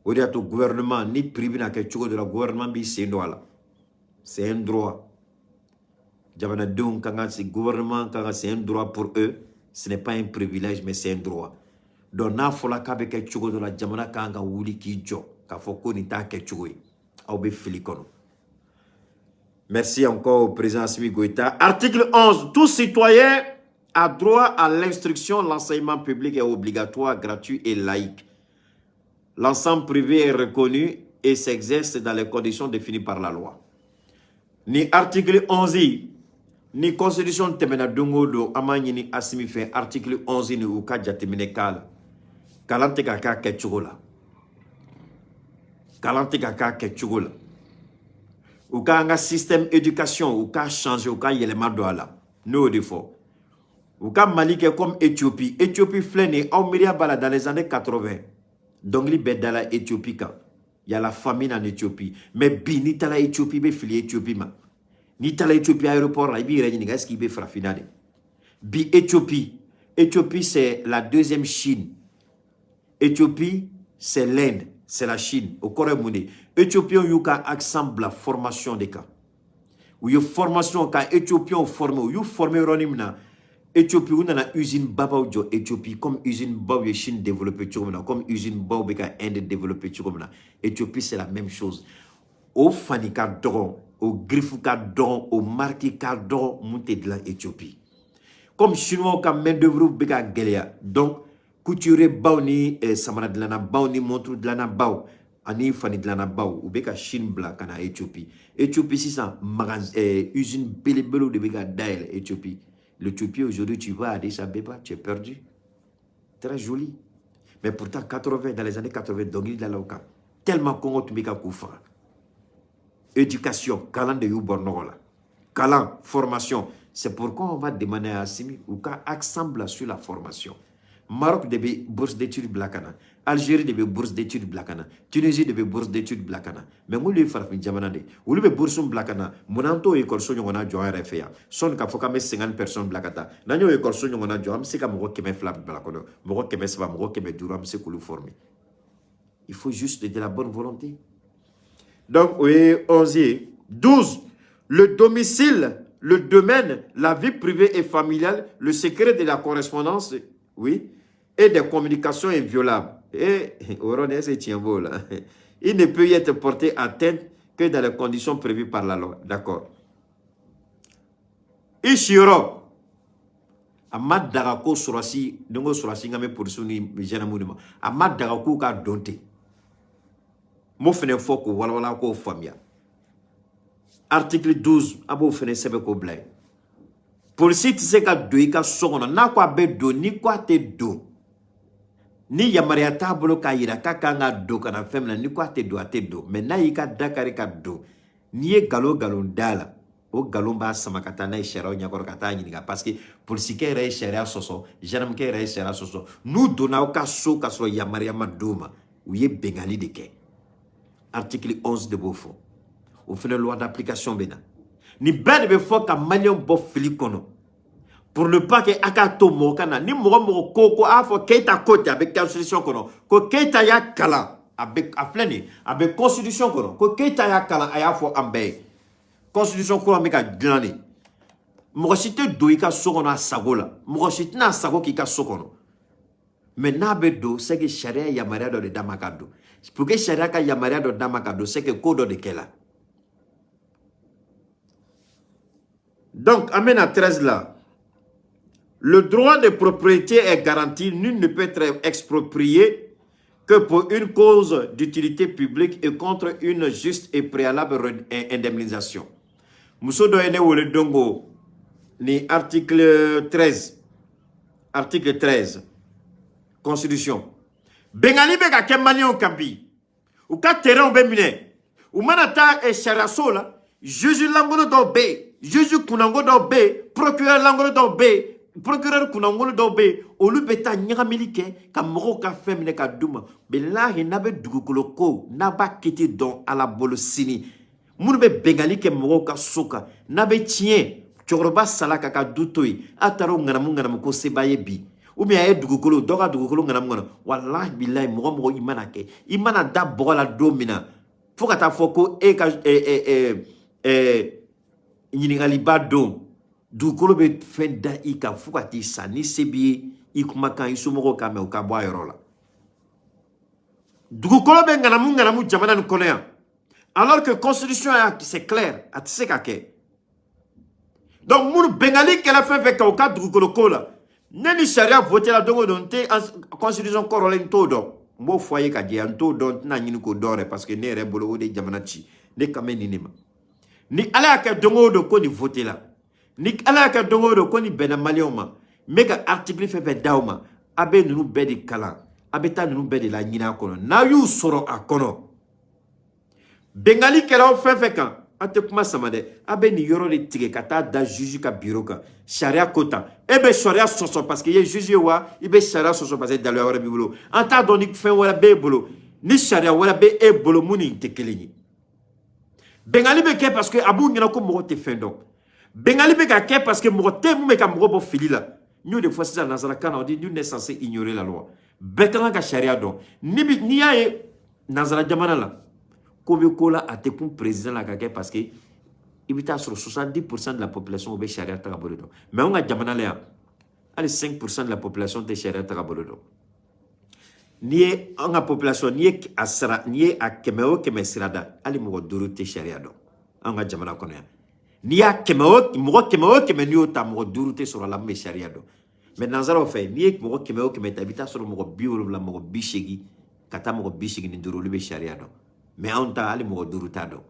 o dia to gouvernement ni privé na ke chogo de la gouvernement bi c'est droit c'est un droit jamana donc quand c'est gouvernement quand c'est un droit pour eux ce n'est pas un privilège mais c'est un droit donc na fola ka be ke chogo de la jamana kanga wuli ki jo ka foko ni ta ke chogo au be filikono. Merci encore au président Assimi Goïta. Article 11. Tout citoyen a droit à l'instruction. L'enseignement public est obligatoire, gratuit et laïque. L'ensemble privé est reconnu et s'exerce dans les conditions définies par la loi. Ni article 11, ni constitution temena dongo do amani ni Assimi fait article 11 ni uka jatemine kala. Kalante kaka kechugola. Kalante kaka kechugola. Ou ka un système éducation ou ka changer ou ka yelema do ala no défaut ou ka Mali comme Éthiopie flené en Myria bala dans les années 80 donc li bedala Éthiopie quand il y a la famine en Éthiopie mais bi ni tala Éthiopie be fili Éthiopie ma ni tala Éthiopie aéroport là bi reni est-ce qu'il be frafinade bi Éthiopie c'est la deuxième Chine. Éthiopie c'est l'Inde. C'est la Chine, au Corée Mouni. Éthiopien, il y a accent la formation des cas. Ou il y a formation, quand Éthiopien formé, ou il y a formé Ronimna. Éthiopie, on a une usine Baba ou Éthiopie, comme usine Baba Chine développée, comme usine Baba Inde développée. Éthiopie, c'est la même chose. Au Fanika Doron, au Griffouka Doron, au Marquika Doron, monté de la Éthiopie. Comme Chinois, comme main d'œuvre, Beka Gelia. Donc, couture bauni samana de lana bauni montre de lana bau ani fani de lana bau ou beka Chine bla kana Éthiopie si ça usine belebelo de beka dael Éthiopie. L'Éthiopie aujourd'hui tu vas à Addis Abeba tu es perdu. Très joli mais pourtant 80 dans les années 80 donc il a lauka tellement Congo tu beka koufa éducation kalan de yu bornola kalan formation c'est pourquoi on va demander à Assimi ou ka accent sur la formation. Maroc devait bourse d'études blakana, Algérie devait bourse d'études blakana, Tunisie devait bourse d'études blakana. Mais moi, je fais jamanade. Ou le bourse blakana, mon anto école son yona joint RFA. Son ka foka mes 50 personnes blakata. Nanyo école son yona joint, c'est comme moi qui me flap blakono, moi qui me sva, moi qui me duram, c'est que le former. Il faut juste de la bonne volonté. Donc, oui, 11. 12. Le domicile, le domaine, la vie privée et familiale, le secret de la correspondance, oui, et des communications inviolables. Et, il ne peut y être porté atteinte que dans les conditions prévues par la loi. D'accord. Ishiro. Amad Darako Surasi, Dungo Surasi, Game Pursuni, Janamunima. Amad Darako ka donte. Mo fene foko, wala ko famia. Article 12, abo fene sebe ko blay. Polisi ti se ka do i ka sokono na kwa be do ni kwa te do ni yamaria tabolo ka yira ka kanga do kana femna ni kwa te do ate do mais na yi ka dakari ka do ni ye galo dala o galo ba samakata na ishara nya ko kata nyinga parce que polisi ke re ishara soso janam ke re ishara soso nous dona o ka so ka so yamaria madoma ou ye bengali de ke article 11 de Bofo au fait loi d'application bena ni ben be fo ka manion bo filikono pour ne pas que akato mokana ni mo koko afo keita kote avec constitution kono ko keita ya kala avec afleni avec constitution kono ko keita ya kala aya fo ambe constitution ko ameka glani mo cité doika sokono asagola mo cité na sago ki ka sokono mais na be do c'est que sharia ya maria do de damakado pour que sharia ka ya maria do damakado c'est que kodo de kela. Donc, amène à 13 là. Le droit de propriété est garanti. Nul ne peut être exproprié que pour une cause d'utilité publique et contre une juste et préalable indemnisation. Mousso doyene wole dongo ni article 13. Article 13. Constitution. Bengali bega kemanion kambi. Ou ka terrain bemine. Ou manata e sharasola. Jésus langolo do be. Jésus kunango do be, procureur langolo do be, procureur kunango do be, olu beta nyagamilike ka moko ka femine ka duma. Billahi nabe dugukolo ko naba kiti don ala bolo sini. Munu be bengali ke moko ka soka nabe tien cɛkɔrɔba sala ka du to yen a taara o ŋanamu ko seba ye bi ou bien a ye dugukolo dɔ ka dugukolo ŋanamu kɔnɔ walahi bilahi mɔgɔ i mana kɛ i mana da bɔgɔ la don min na fo ka taa fɔ ko e ka ɲininkaliba don dugukolo bɛ fɛn da i kan fo ka t'i sa ni se b'i ye i kumakan i somɔgɔw ka mɛn u ka bɔ a yɔrɔ la dugukolo bɛ ŋanamu jamana nin kɔnɔ yan alors que constitution c'est clair a tɛ se ka kɛ donc minnu bɛngali kɛla fɛn fɛn kan u ka dugukolo ko la ne ni sariya voté la don o don n tɛ constitution kɔrɔlen n t'o dɔn n b'o fɔ a ye ka jɛ n t'o dɔn n tɛna ɲini k'o dɔn yɛrɛ parce que ne yɛrɛ bolo o de jamana ci ne kan bɛ nin de ma ni ala y'a kɛ don o don ko nin voté la ni ala y'a kɛ don o don ko nin bɛnna maliyɛnw ma n bɛ ka article fɛn fɛn d'aw ma a bɛ ninnu bɛɛ de kalan a bɛ taa ninnu bɛɛ de la ɲini a kɔnɔ n'a y'u sɔrɔ a kɔnɔ bɛngali kɛra fɛn fɛn kan a tɛ kuma sama dɛ a bɛ nin yɔrɔ de tigɛ ka taa da juge ka bureau kan sariya ko tan e bɛ sariya sɔsɔ parce que i ye juge ye wa i bɛ sariya sɔsɔ parce que daliya wɛrɛ b'i bolo an t'a dɔn ni fɛn wɛrɛ b'e bolo ni sariya wɛrɛ bɛ e bolo mun ni tɛ kelen ye bɛngali bɛ kɛ parce que a b'u ɲɛna ko mɔgɔ tɛ fɛn dɔn bɛngali bɛ ka kɛ parce que mɔgɔ tɛ mun bɛ ka mɔgɔ bɔ fili la n y'o de fɔ sisan nanzarakan na on dit nul n'est censé ignorer la loi bɛɛ ka kan ka sariya dɔn n'i y'a ye nanzara jamana la ko bɛ ko la a tɛ kun président la ka kɛ parce que i bɛ taa sɔrɔ 70% de la population bɛ sariya tagabolo dɔn mais anw ka jamana la yan hali 5% de la population tɛ sariya tagabolo dɔn n'i ye an ka population n'i ye a 100 o 100 sirada hali mɔgɔ 5 tɛ sariya dɔn an ka jamana kɔnɔ yan n'i y'a 100 o 100 n'i y'o ta mɔgɔ 5 tɛ sɔrɔ a la min bɛ sariya dɔn mais nanzaraw fɛ n'i ye mɔgɔ 100 o 100 ta i bɛ taa sɔrɔ mɔgɔ 70 mɔgɔ 80 ka taa mɔgɔ 85 olu bɛ sariya dɔn mais anw ta hali mɔgɔ 5 t'a dɔn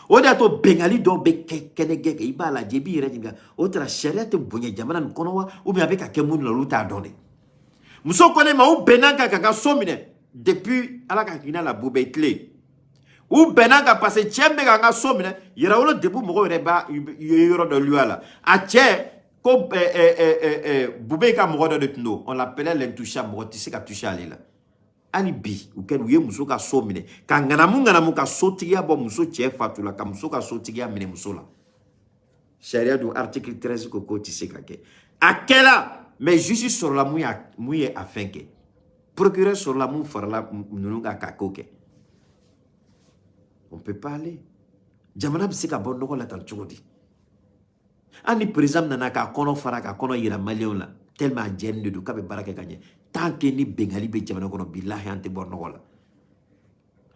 o de y'a to bɛngali dɔw bɛ kɛ kɛnɛgɛ kɛ i b'a lajɛ i b'i yɛrɛ ɲininka o tara sariya tɛ bonya jamana nin kɔnɔ wa ou bien a bɛ ka kɛ mun na olu t'a dɔn de muso ko ne ma u bɛnna kan ka ka so minɛ depuis ala ka hinɛ la bubɛ tile u bɛnna kan parce que cɛ bɛ ka n ka so minɛ yɛrɛwolo debu mɔgɔw yɛrɛ b'a ye yɔrɔ dɔ luya la a cɛ ko bubɛ ka mɔgɔ dɔ de tun don on l'appelait l'intouchable mɔgɔ tɛ se ka toucher ale la hali bi u ye muso ka so minɛ ka ŋanamu ka sotigiya bɔ muso cɛ fatu la ka muso ka sotigiya minɛ muso la sariya dun article 13 ko k'o tɛ se ka kɛ a kɛla mais juge sɔrɔla mun ye a fɛn kɛ procureur sɔrɔla mun farala ninnu kan k'a ko kɛ on peut pas aller jamana bɛ se ka bɔ nɔgɔ la tan cogo di hali ni président nana k'a kɔnɔ fara k'a kɔnɔ yira maliyɛnw la tellement a jɛnnen de don k'a bɛ baara kɛ ka ɲɛ tant que ni bɛngali bɛ jamana kɔnɔ bilahi an tɛ bɔ nɔgɔ la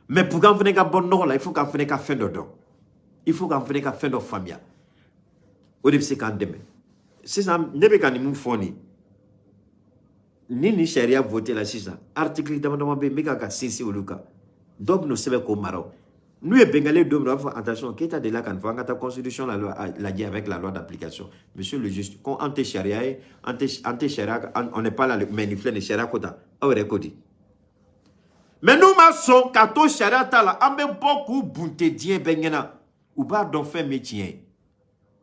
mais pour qu'an fana ka bɔ nɔgɔ la il faut qu'an fana ka fɛn dɔ dɔn il faut qu'an fana ka fɛn dɔ faamuya o de bɛ se k'an dɛmɛ sisan ne bɛ ka nin mun fɔ ni sariya voté la sisan article dama bɛ yen n bɛ ka sinsin olu kan dɔw bɛ n'o sɛbɛn k'o mara o n'u ye bɛngali don min na u b'a fɔ attention Keita delila ka nin fɔ an ka taa constitution la lajɛ avec la loi d'application monsieur le juge ko an tɛ sariya ye an tɛ sariya on n'est pas là mais nin filɛ nin sariya ko ta aw yɛrɛ ko di mais n'u ma sɔn ka to sariya ta la an bɛ bɔ k'u bunte diɲɛ bɛɛ ɲɛna u b'a dɔn fɛn min tiɲɛ ye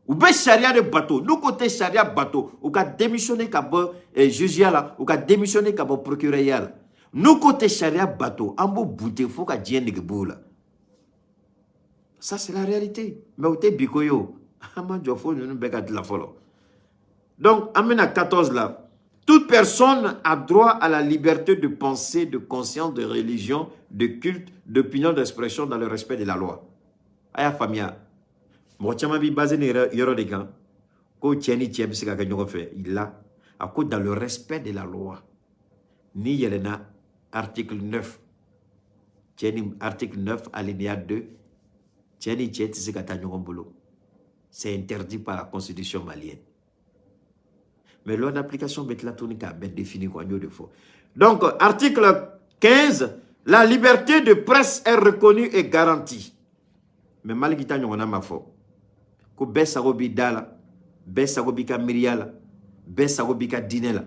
u bɛ sariya de bato n'u ko tɛ sariya bato u ka démissionner ka bɔ jugeya la u ka démissionner ka bɔ procureuriya la n'u ko tɛ sariya bato an b'u bunte fo ka diɲɛ nege b'u la ça c'est la réalité mais u tɛ biko ye o an ma jɔ fo ninnu bɛɛ ka dilan fɔlɔ donc an bɛna 14 la toute personne a droit à la liberté de pensée, de conscience, de religion, de culte, d'opinion, d'expression dans le respect de la loi. Aya famia. Mɔgɔ caman b'i basé ni yɔrɔ de kan ko cɛ ni cɛ bɛ se ka kɛ ɲɔgɔn fɛ il la a ko dans le respect de la loi ni yɛlɛnna article 9 cɛ ni article 9 alinéa 2 cɛ ni cɛ tɛ se ka taa ɲɔgɔn bolo c'est interdit par la constitution malienne. Mais loi d'application bɛ tila tuguni k'a bɛɛ définir quoi, n y'o de fɔ. Donc article 15 la liberté de presse est reconnue et garantie. Mais Mali kita ɲɔgɔnna ma fɔ ko bɛɛ sago b'i da la bɛɛ sago b'i ka miiriya la bɛɛ sago b'i ka diinɛ la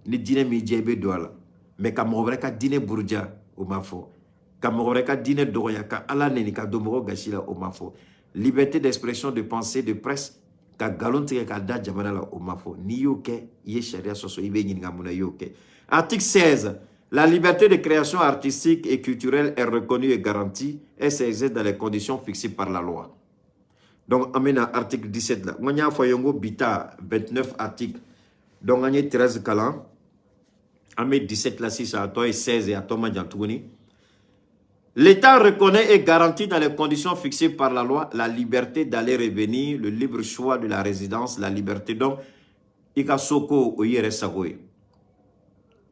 ni diinɛ m'i diya i bɛ don a la mais ka mɔgɔ wɛrɛ ka diinɛ buruja o ma fɔ ka mɔgɔ wɛrɛ ka diinɛ dɔgɔya ka Ala nɛni ka don mɔgɔ gasi la o ma fɔ liberté d'expression de pensée de presse ka galon tigɛ ka da jamana la o ma fɔ n'i y'o kɛ i ye sariya sɔsɔ i bɛ ɲininka mun na i y'o kɛ. Article 16 la liberté de création artistique et culturelle est reconnue et garantie et s'exerce dans les conditions fixées par la loi. Donc, on a article 17 là. On a fait bita 29 articles. Donc, on a 13 calans. On a 17 là, 6 à toi et 16 et à toi, l'État reconnaît et garantit dans les conditions fixées par la loi la liberté d'aller et venir, le libre choix de la résidence, la liberté. Donc, il y a soko ou yere sagoye.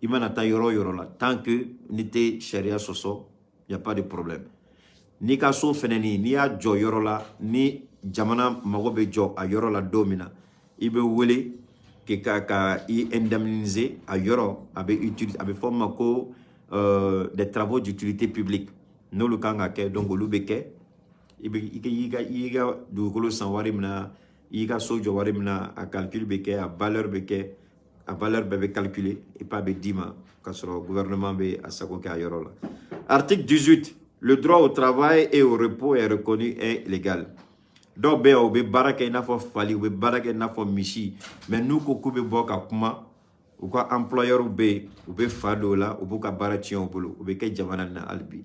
Il y a yoro là. Tant que n'était charia soso, il n'y a pas de problème. Ni ka so feneni, ni a jo yoro la, ni jamana magobe jo a yoro la domina. Il be wele ke ka indemniser a yoro, abe forme ko des travaux d'utilité publique. No lu kanga ke donc lu beke iga du kolo san warimna iga sojo warimna a calcul beke a valeur bebe calculer et pas be dima kasro gouvernement be asako ka yoro la. Article 18, le droit au travail et au repos est reconnu et légal. Donc be obe baraka na fo fali obe baraka na fo mishi mais nous ko kube boka kuma ou quoi employeur ou fado la ou boka barachion bolo ou be ke jamana na albi.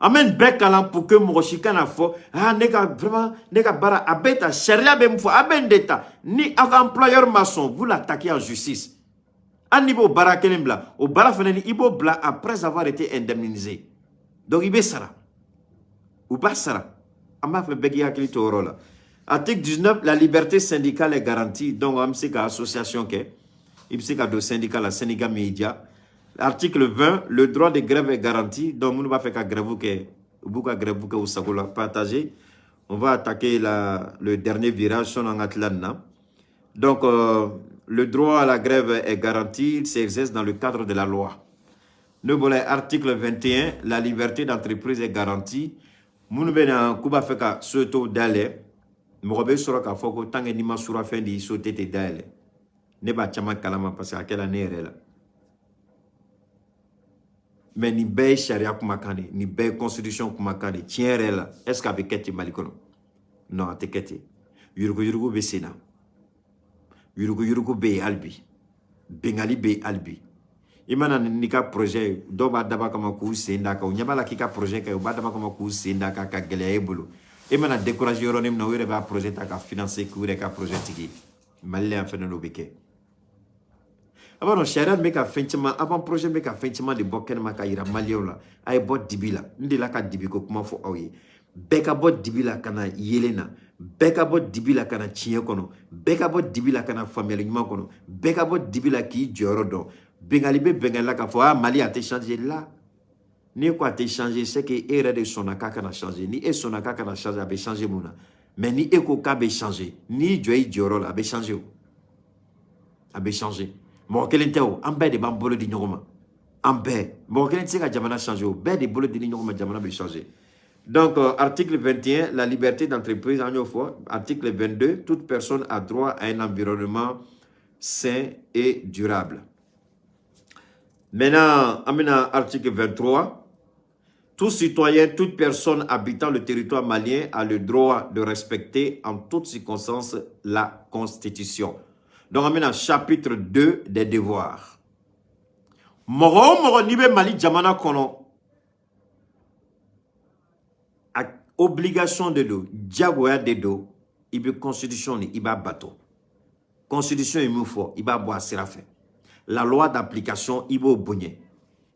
Amen bekalan pour que mon chikana fo nega vraiment nega bara abeta sharia be mfo aben d'État ni employeur maçon vous l'attaquez en justice. An niveau bara kelembla au bara feneni ibo bla après avoir été indemnisé. Donc ibe sara ou pas sara amba fe begi akili toro la. Article 19, la liberté syndicale est garantie. Donc on sait association ke ibse ka do syndicat la Sénégal Média. Article 20, le droit de grève est garanti. Donc, on va faire qu'à grève que vous savez partager. On va attaquer le dernier virage en Atlanta. Donc, le droit à la grève est garanti. Il s'exerce dans le cadre de la loi. Nous voulons article 21, la liberté d'entreprise est garantie. Nous venons Kuba faire qu'à surtout d'aller. Nous avons besoin qu'à faire que tant que nous avons fait des sauter d'aller. Ne pas chaman kalama parce qu'à quelle année elle est là. Mais ni bɛ charia kumakan ni bɛ constitution kumakan de tiɲɛ yɛrɛ la est ce que a bɛ kɛ ten Mali kɔnɔ non a tɛ kɛ ten yurugu bɛ sen na yurugu bɛ yen hali bi bengali bɛ yen hali bi i mana n'i ka projet dɔw b'a daba kama k'u sen da kan u ɲɛ b'a la k'i ka projet kɛ u b'a daba kama k'u sen da kan ka gɛlɛya e bolo e mana décourager yɔrɔnin min na u yɛrɛ b'a projet ta ka financer k'u yɛrɛ ka projet tigi Malien fɛnɛ n'o bɛ kɛ. Avant, charia me ka fenchima, avant projet me ka fenchima de boken ma ka ira malio la. Ay bot dibila. Ndela ka dibiko kuma fo awi. Beka bot dibila kana yelena. Beka bot dibila kana chie kono. Beka bot dibila kana famille nyuma kono. Beka bot dibila ki joro do. Bengalibe bengala ka fo Mali a te changer là. Ni quoi te changer c'est que era de sonaka kana changer. Ni e sonaka kana changer abe changer muna. Mais ni eko ka be changer. Ni joy joro la abe changer. Abe changer. Bon, quel est un bé de bambolo di nyogoma. Un bé. Bon, quel est un jamana changé. Bé de bolo di nyogoma jamana be changé. Donc, article 21, la liberté d'entreprise en fois. Article 22, toute personne a droit à un environnement sain et durable. Maintenant, article 23, tout citoyen, toute personne habitant le territoire malien a le droit de respecter en toutes circonstances la Constitution. Donc, on a chapitre 2 des devoirs. Moro nibe Mali jamana kono. A obligation de do, diagoya de do, ibe constitution ni iba bateau. Constitution il faut, iba boa serafin. La loi d'application ibo bonye.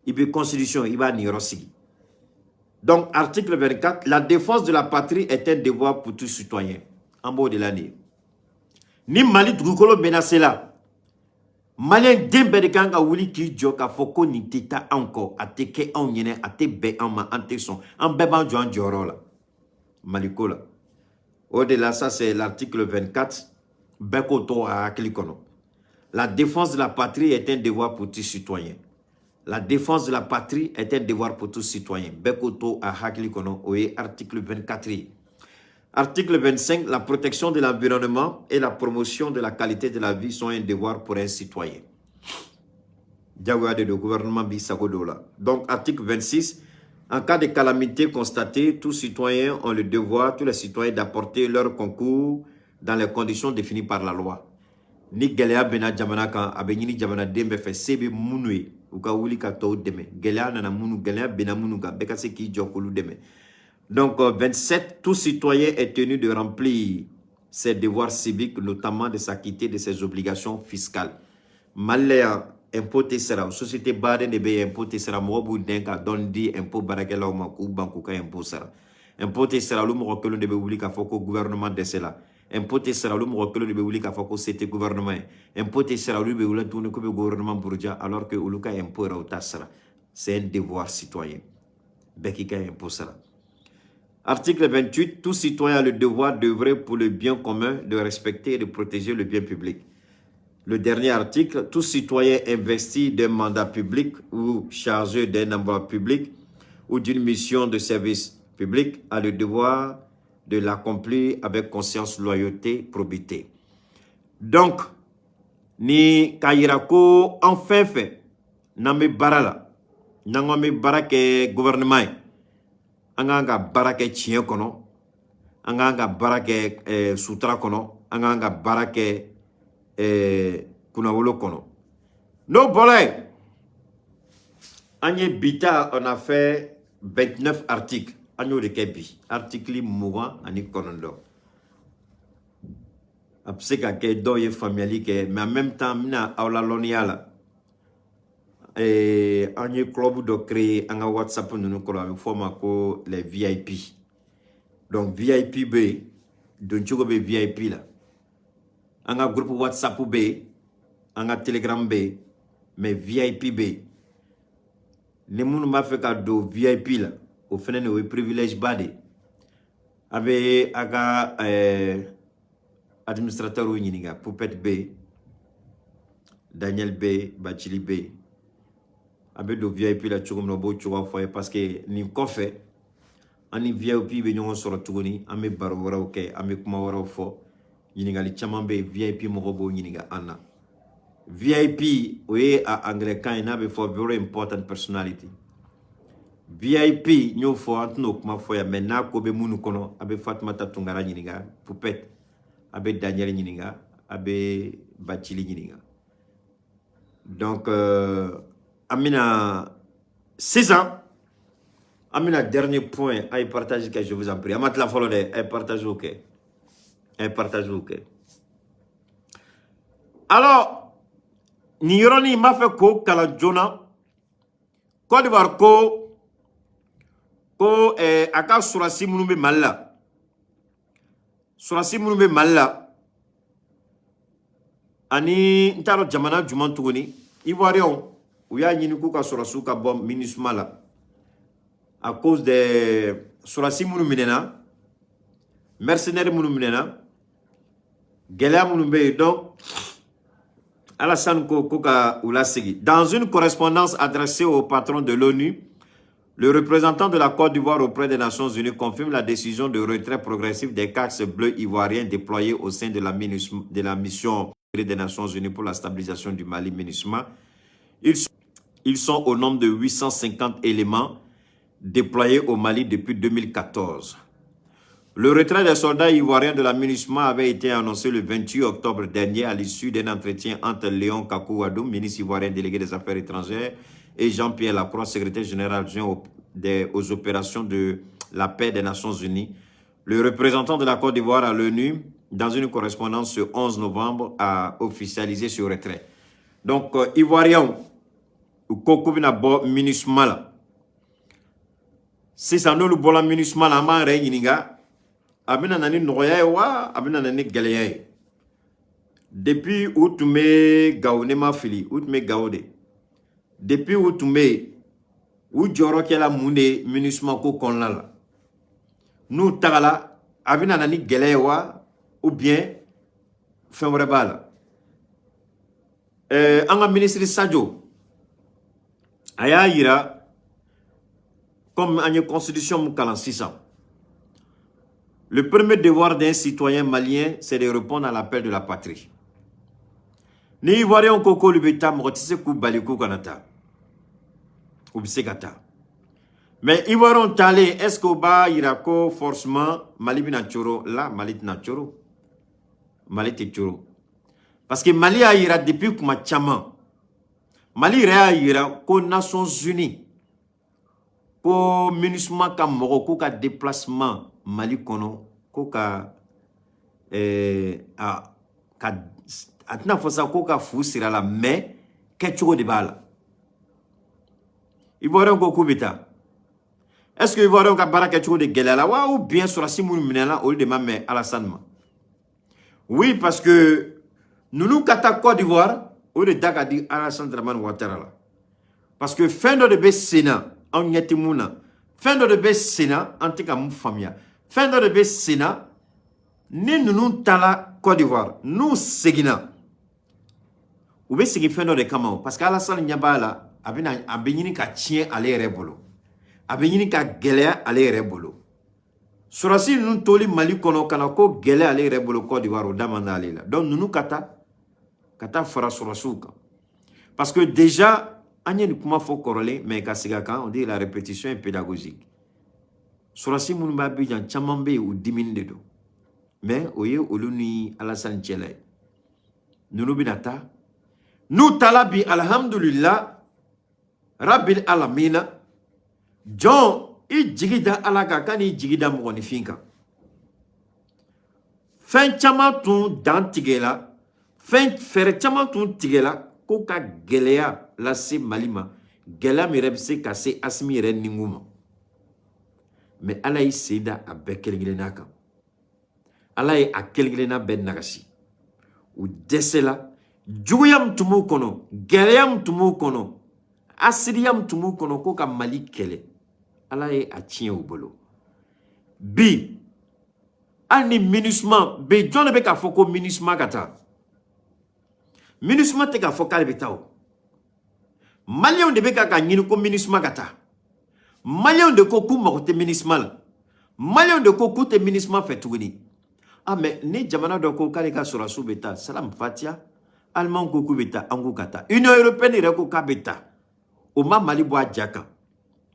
Ibe constitution iba ni rosigi. Donc, article 24, la défense de la patrie est un devoir pour tout citoyen. En bas de l'année. Ni Mali dugukolo menacé là. Malien dembe de kanga wuli ki joka foko ni tita anko ateke on yene ate be en ma ante son en beban joan joro la. Maliko la. Au-delà ça c'est l'article 24 bekoto a klikono. La défense de la patrie est un devoir pour tout citoyen. La défense de la patrie est un devoir pour tout citoyen. Bekoto a klikono oye article 24. Article 25, la protection de l'environnement et la promotion de la qualité de la vie sont un devoir pour un citoyen. Le gouvernement Bissagodola. Donc, article 26, en cas de calamité constatée, tous citoyens ont le devoir, tous les citoyens, d'apporter leur concours dans les conditions définies par la loi. Ni Gelea Bena Jamana kan abenini Jamana Dembe fait sebe munui ou ka wuli ka to deme. Gelea nana munu Gelea Bena munu ka bekase ki jokulu deme. Donc, 27, tout citoyen est tenu de remplir ses devoirs civiques, notamment de s'acquitter de ses obligations fiscales. Malaya, impôt sera, société baden de be impôt sera, mobu denka dondi impôt barakela ma ku banku ka impôt sera. Impôt sera lu mo ko de be wuli ka foko gouvernement de cela. Impôt sera lu mo ko de be wuli ka foko c'était gouvernement. Impôt sera lu be wula tunu ko be gouvernement burja alors que uluka impôt ra sera. C'est un devoir citoyen. Bekika impôt sera. Article 28, tout citoyen a le devoir d'œuvrer pour le bien commun, de respecter et de protéger le bien public. Le dernier article, tout citoyen investi d'un mandat public ou chargé d'un emploi public ou d'une mission de service public a le devoir de l'accomplir avec conscience, loyauté, probité. Donc, ni kayirako en fait, nami barala, nangami barake gouvernement, anganga barake chien kono, anganga barake sutra kono, anganga barake kunawolo kono. No bolay. Anye bita, on a fait 29 articles. Agno de kebi. Article mourant ani konondo. Apse ka ke do ye family ke, mais en même temps, mina aula loniala. Anye club do créer anga WhatsApp nous ko la forma ko les VIP. Donc VIP B, donc tu be VIP là. Anga groupe WhatsApp B, anga Telegram B, mais VIP B. Les gens m'a fait cadeau VIP là, au final nous privilège bade. Avec aga administrateur ou nyinga, Poupette B, Daniel B, Bachili B. Avec do VIP là, tu comme no bo tu vois parce que ni kofe, ani VIP be nyon soro tugoni, ame baro wara ok, ame kuma wara fo. Yiniga li chaman be VIP morobo yiniga anna. VIP oye a anglican na be for very important personality. VIP nyo fo antno kuma fo ya mena ko be munu kono abe Fatmata Tungara yiniga, Poupette, abe Daniel yiniga, abe Bachili yiniga. Donc amina 6 ans. Amina dernier point à partager que je vous en prie. Amat la follow de partage OK. Un partage OK. Alors, ni yoroni m'a fait ko kala jona Côte d'Ivoire ko aka surasi munube malla. Surasi munube malla. Ani ntaro jamana juman tuguni Ivoirion ou ya nyini ko ka surasu ka bom minisma la. À cause de surasi munu minena mercenaires munu minena donc, Alassane Koka Oulasegi. Dans une correspondance adressée au patron de l'ONU, le représentant de la Côte d'Ivoire auprès des Nations Unies confirme la décision de retrait progressif des casques bleus ivoiriens déployés au sein de la mission des Nations Unies pour la stabilisation du Mali, MINUSMA. Ils sont au nombre de 850 éléments déployés au Mali depuis 2014. Le retrait des soldats ivoiriens de la MINUSMA avait été annoncé le 28 octobre dernier à l'issue d'un entretien entre Léon Kakou-Wadou, ministre ivoirien délégué des Affaires étrangères, et Jean-Pierre Lacroix, secrétaire général adjoint aux opérations de la paix des Nations Unies. Le représentant de la Côte d'Ivoire à l'ONU, dans une correspondance ce 11 novembre, a officialisé ce retrait. Donc, Ivoirien, ou Kokoubina Bo MINUSMA, si ça nous le bon MINUSMA, la main réuniga, abina nani noya wa abina nani galeye depuis où tu me gaone ma fili où tu me gaode depuis où tu me où joro kela munde MINUSMA ko konla nous tagala abina nani galeye wa ou bien fembre bala anga ministre Sadio aya ira comme une constitution mukalan 600. Le premier devoir d'un citoyen malien, c'est de répondre à l'appel de la patrie. Ni Ivoirien koko lubeta motise ku baliku kanata. Ubsekata. Mais Ivoirien talé, est-ce que ba irako forcément Mali binachoro là Mali nachoro. Mali tichoro. Parce que Mali a ira depuis kuma chama. Mali ira ira ko Nations Unies. ko MINUSMA ka mɔgɔ ko ka déplacement Mali kɔnɔ ko ka a tɛna fɔ sa ko ka fu sira la mais kɛcogo de b'a la Ivoirien ko k'u bɛ taa est-ce que Ivoirien ka baara kɛcogo de gɛlɛya la wa ou bien sɔrɔsi minnu minɛla olu de ma mɛn Alassane ma oui parce que ninnu ka taa Côte d'Ivoire o de da ka di Alassane Dramane Ouattara la parce que fɛn dɔ de bɛ sen na anw ɲɛ tɛ mun na fɛn dɔ de bɛ sen na an tɛ ka mun faamuya fɛn dɔ de bɛ sen na ni ninnu taara Côte d'Ivoire n'u seginna u bɛ segin fɛn dɔ de kama o parce que Alassane ɲɛ b'a la a bɛ ɲini ka tiɲɛ ale yɛrɛ bolo a bɛ ɲini ka gɛlɛya ale yɛrɛ bolo sɔrɔsi ninnu toli Mali kɔnɔ ka na ko gɛlɛya ale yɛrɛ bolo Côte d'Ivoire o da man d'ale la donc ninnu ka taa fara sɔrɔsiw kan parce que déjà an ye nin kuma fɔ kɔrɔlen mais ka segin a kan on dit la répétition est pédagogique sɔrɔsi minnu b'a Abidjan caman bɛ yen u diminen de don mais o ye olu ni Alassane cɛla ye ninnu bɛna taa n'u taara bi alhamdulillah rabbil alamina jɔn i jigi da Ala kan ka n'i jigi da mɔgɔninfin kan fɛn caman tun dan tigɛla fɛɛrɛ caman tun tigɛla ko ka gɛlɛya lase Mali ma gɛlɛya min yɛrɛ bɛ se ka se Asimi yɛrɛ nikun ma mais Ala y'i sen da a bɛɛ kelen-kelenna kan Ala ye a kelen-kelenna bɛɛ nagasi u dɛsɛla juguya min tun b'u kɔnɔ gɛlɛya min tun b'u kɔnɔ asidiya min tun b'u kɔnɔ ko ka Mali kɛlɛ Ala ye a tiɲɛ u bolo bi hali ni MINUSMA bɛ jɔn de bɛ k'a fɔ ko MINUSMA ka taa MINUSMA tɛ k'a fɔ k'ale bɛ taa o Maliens de bɛ ka ɲini ko MINUSMA ka taa Maliens de ko k'u mago tɛ MINUSMA la Maliens de ko k'u tɛ MINUSMA fɛ tuguni ah mais ni jamana dɔ ko k'ale ka sɔrɔsiw bɛ taa Salam Fatia Allemand ko k'u bɛ taa an k'u ka taa Union européenne yɛrɛ ko k'a bɛ taa o ma Mali bɔ a ja kan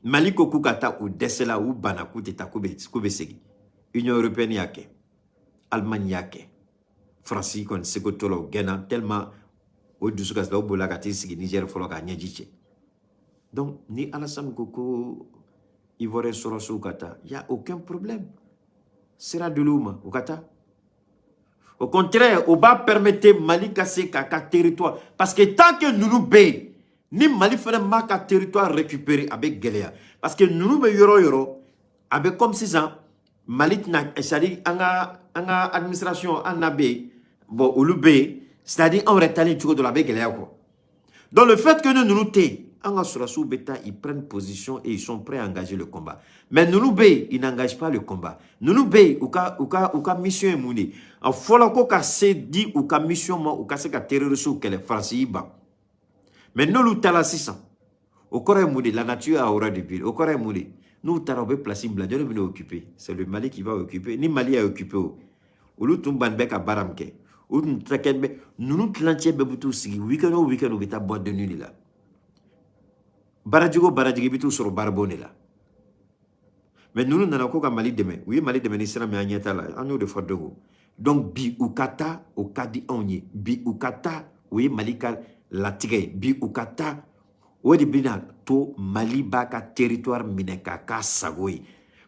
Mali ko k'u ka taa u dɛsɛla u banna k'u tɛ taa k'u bɛ segin Union européenne y'a kɛ Allemagne y'a kɛ France kɔni seko t'o la o gɛnna tellement o dusu kasi la o bolila ka t'i sigi Niger fɔlɔ k'a ɲɛji cɛ donc ni Alassane ko Ivoirien sɔrɔsiw ka taa y a aucun problème sera de l'uma u ka taa au contraire o b'a permettre Mali ka se k'a ka territoire parce que tant que ninnu bɛ yen ni Mali fana m'a ka territoire récupérer a bɛ gɛlɛya parce que ninnu bɛ yɔrɔ o yɔrɔ a bɛ comme sisan Mali tɛna c'est-à-dire an ka administration an na bɛ yen bon olu bɛ yen c'est-à-dire on retali cogo de la bɛ gɛlɛya quoi donc le fait que nous nous tais en sɔrɔsiw bɛ taa ils prennent position et ils sont prêts à engager le combat mais nous bɛ ils n'engagent pas le combat nous bɛ u ka mission ye mun de a fɔla ko ka se di u ka mission ma u ka se ka terroristes kɛlɛ France yi ban mais n'olu taara sisan o kɔrɔ ye mun de la nature a horreur de ville o kɔrɔ ye mun de n'u taara u bɛ place bila jɔn de bɛ occuper c'est le Mali qui va occuper ni Mali a occupé o olu tun ban bɛ ka baara min kɛ o tun tɛ kɛ bɛ ninnu tilancɛ bɛɛ bɛ t'u sigi week-end o week-end u bɛ taa boîte de nuit de la baarajigi o baarajigi i bɛ t'u sɔrɔ baarabon de la mais ninnu nana ko ka Mali dɛmɛ u ye Mali dɛmɛ ni sira min an ɲɛ t'a la an y'o de fɔ dogo donc bi u ka taa o ka di anw ye bi u ka taa o ye Mali ka latigɛ ye bi u ka taa o de bɛna to Mali b'a ka territoire minɛ k'a k'a sago ye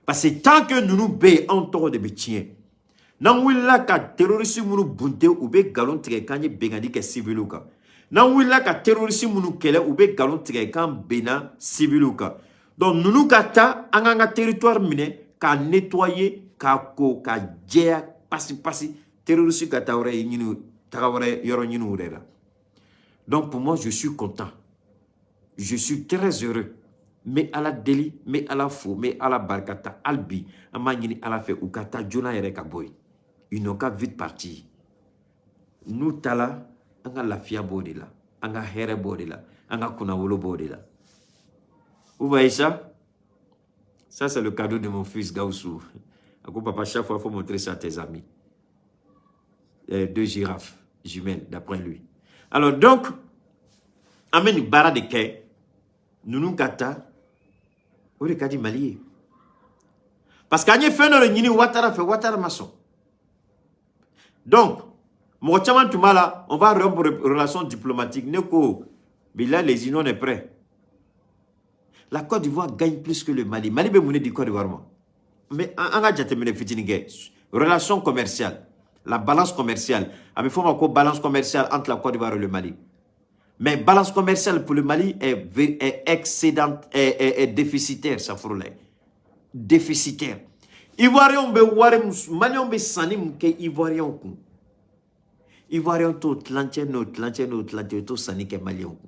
parce que tant que ninnu bɛ yen anw tɔgɔ de bɛ tiɲɛ n'an wulila ka terroriste minnu bunte u bɛ nkalon tigɛ k'an ye bɛnkanni kɛ civiliw kan n'an wulila ka terroriste minnu kɛlɛ u bɛ nkalon tigɛ k'an benna civiliw kan donc ninnu ka taa an k'an ka territoire minɛ k'a nettoyer k'a ko k'a jɛya pasi terroriste ka taa wɛrɛ ɲini taga wɛrɛ yɔrɔ ɲini u yɛrɛ la donc pour moi je suis content je suis très heureux mais ala deli mais ala fo mais ala barikata albi an b'a ɲini ala fɛ u ka taa joona yɛrɛ ka bɔ yen ils n'ont qu'à vite partir n'u taara an ka lafiya b'o de la an ka hɛrɛ b'o de la an ka kunnawolo b'o de la vous voyez ça c'est le cadeau de mon fils Gaussou à quoi papa chaque fois il faut montrer ça à tes amis 2 girafes jumelles d'après lui alors donc amène bara de kɛ Nounou Kata, ou le Kadi Mali. Parce qu'il y a fait dans le Nini Ouattara fait Ouattara maçon. Donc, mon chaman Toumala, on va rompre relations diplomatiques. Neko, mais là, les Inon est prêt. La Côte d'Ivoire gagne plus que le Mali. Mali est monnaie du Côte d'Ivoire. Mais en a relation commerciale, la balance commerciale. Il faut une balance commerciale entre la Côte d'Ivoire et le Mali. Mais balance commerciale pour le Mali est excédente, est déficitaire, ça frôle. Déficitaire. Ivoirien Maliens be sani muke Ivoirien ku. Ivoirien to Atlantien to sani ke Malien ku.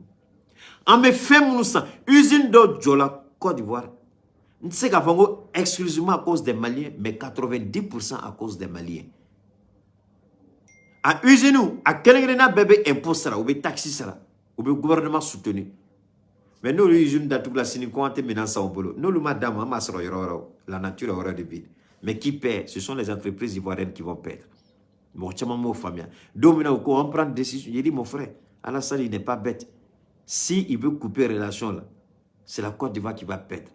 En me fait ça, usine de Djola Côte d'Ivoire. Ne sais qu'à exclusivement à cause des Maliens, mais 90% à cause des Maliens. À usine où, à quel bébé impôt sera, ou bien taxi sera, ou bien gouvernement soutenu. Mais nous, l'usine d'Atougla Sinikouan, maintenant ça au boulot. Nous, le madame, la nature aura de vide. Mais qui paie? Ce sont les entreprises ivoiriennes qui vont perdre. Bon, tu m'as famille. Donc, on prend une décision. J'ai dit, mon frère, Alassane, il n'est pas bête. S'il veut couper relation là, c'est la Côte d'Ivoire qui va perdre.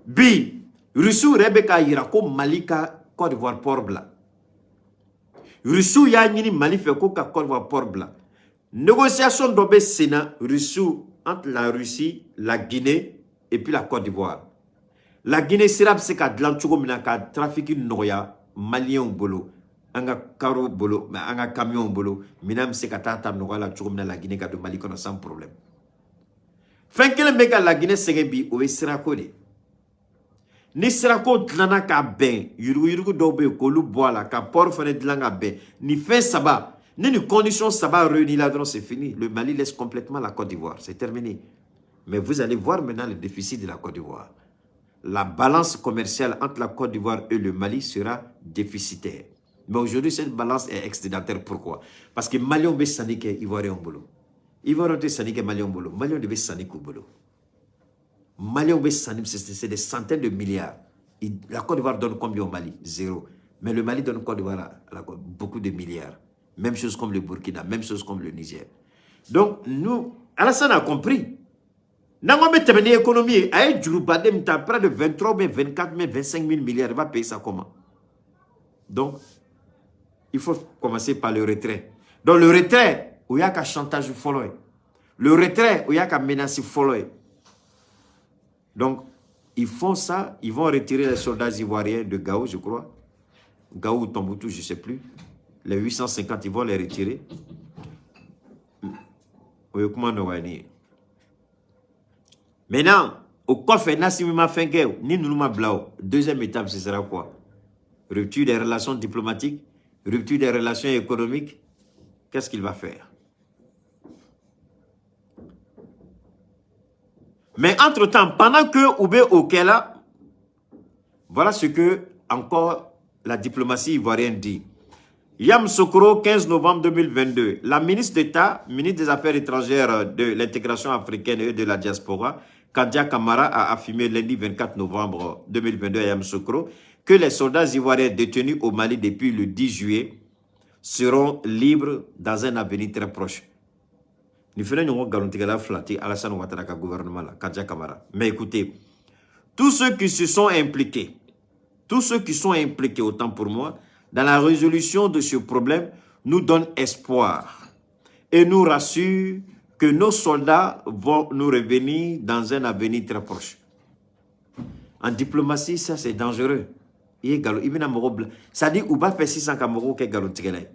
Bi, Russou Rebecca Irako Malika Côte d'Ivoire port blanc. Russou Yanini Mali fait Côte d'Ivoire port blanc. Négociation d'Obé Sénat, Russou entre la Russie, la Guinée et puis la Côte d'Ivoire. La Guinée sera c'est qu'à de l'antugo minaka trafic noya malien au bolo. Anga caro bolo, anga camion bolo, minam se katata noya la tchougo la Guinée ka de Mali kono sans problème. Fin que le mega la Guinée serebi o sera kodé. Ni sera ko tlana ka ben, yuru dobe ko lu boala ka port fene tlanga ben, ni fin saba, ni condition saba réunis là c'est fini. Le Mali laisse complètement la Côte d'Ivoire, c'est terminé. Mais vous allez voir maintenant le déficit de la Côte d'Ivoire. La balance commerciale entre la Côte d'Ivoire et le Mali sera déficitaire. Mais aujourd'hui, cette balance est excédentaire. Pourquoi? Parce que Mali veut s'aniquer Ivoirien au boulot. Ivoirien veut s'aniquer Mali au boulot. Mali veut s'aniquer au boulot. Mali veut s'aniquer, c'est des centaines de milliards. La Côte d'Ivoire donne combien au Mali? Zéro. Mais le Mali donne Côte d'Ivoire beaucoup de milliards. Même chose comme le Burkina, même chose comme le Niger. Donc, nous, Alassane a compris. N'angombe terminer l'économie, aïe, Djoulubadem, t'as près de 23 000, 24 000, 25 000 milliards, il va payer ça comment? Donc, il faut commencer par le retrait. Donc, le retrait, où il y a qu'un chantage follow. Le retrait, où il y a qu'un menace follow. Donc, ils font ça, ils vont retirer les soldats ivoiriens de Gao, je crois. Gao ou Tombouctou, je ne sais plus. Les 850, ils vont les retirer. Oui, comment on va dire? Maintenant, au coffre, Nassimima Fenke, ni Nounouma Blao. Deuxième étape, ce sera quoi? Rupture des relations diplomatiques, rupture des relations économiques. Qu'est-ce qu'il va faire? Mais entre-temps, pendant que Oubé Okela, voilà ce que encore la diplomatie ivoirienne dit. Yam Sokoro, 15 novembre 2022, la ministre d'État, ministre des Affaires étrangères de l'intégration africaine et de la diaspora, Kadia Kamara, a affirmé lundi 24 novembre 2022 à Yamoussoukro que les soldats ivoiriens détenus au Mali depuis le 10 juillet seront libres dans un avenir très proche. Nous faisons une flatter Alassane Ouattara gouvernement là, Kadia Kamara. Mais écoutez, tous ceux qui se sont impliqués, autant pour moi, dans la résolution de ce problème, nous donnent espoir et nous rassurent que nos soldats vont nous revenir dans un avenir très proche. En diplomatie, ça c'est dangereux. Ça dit, ou pas faire 600 Cameroun qui est galotigé.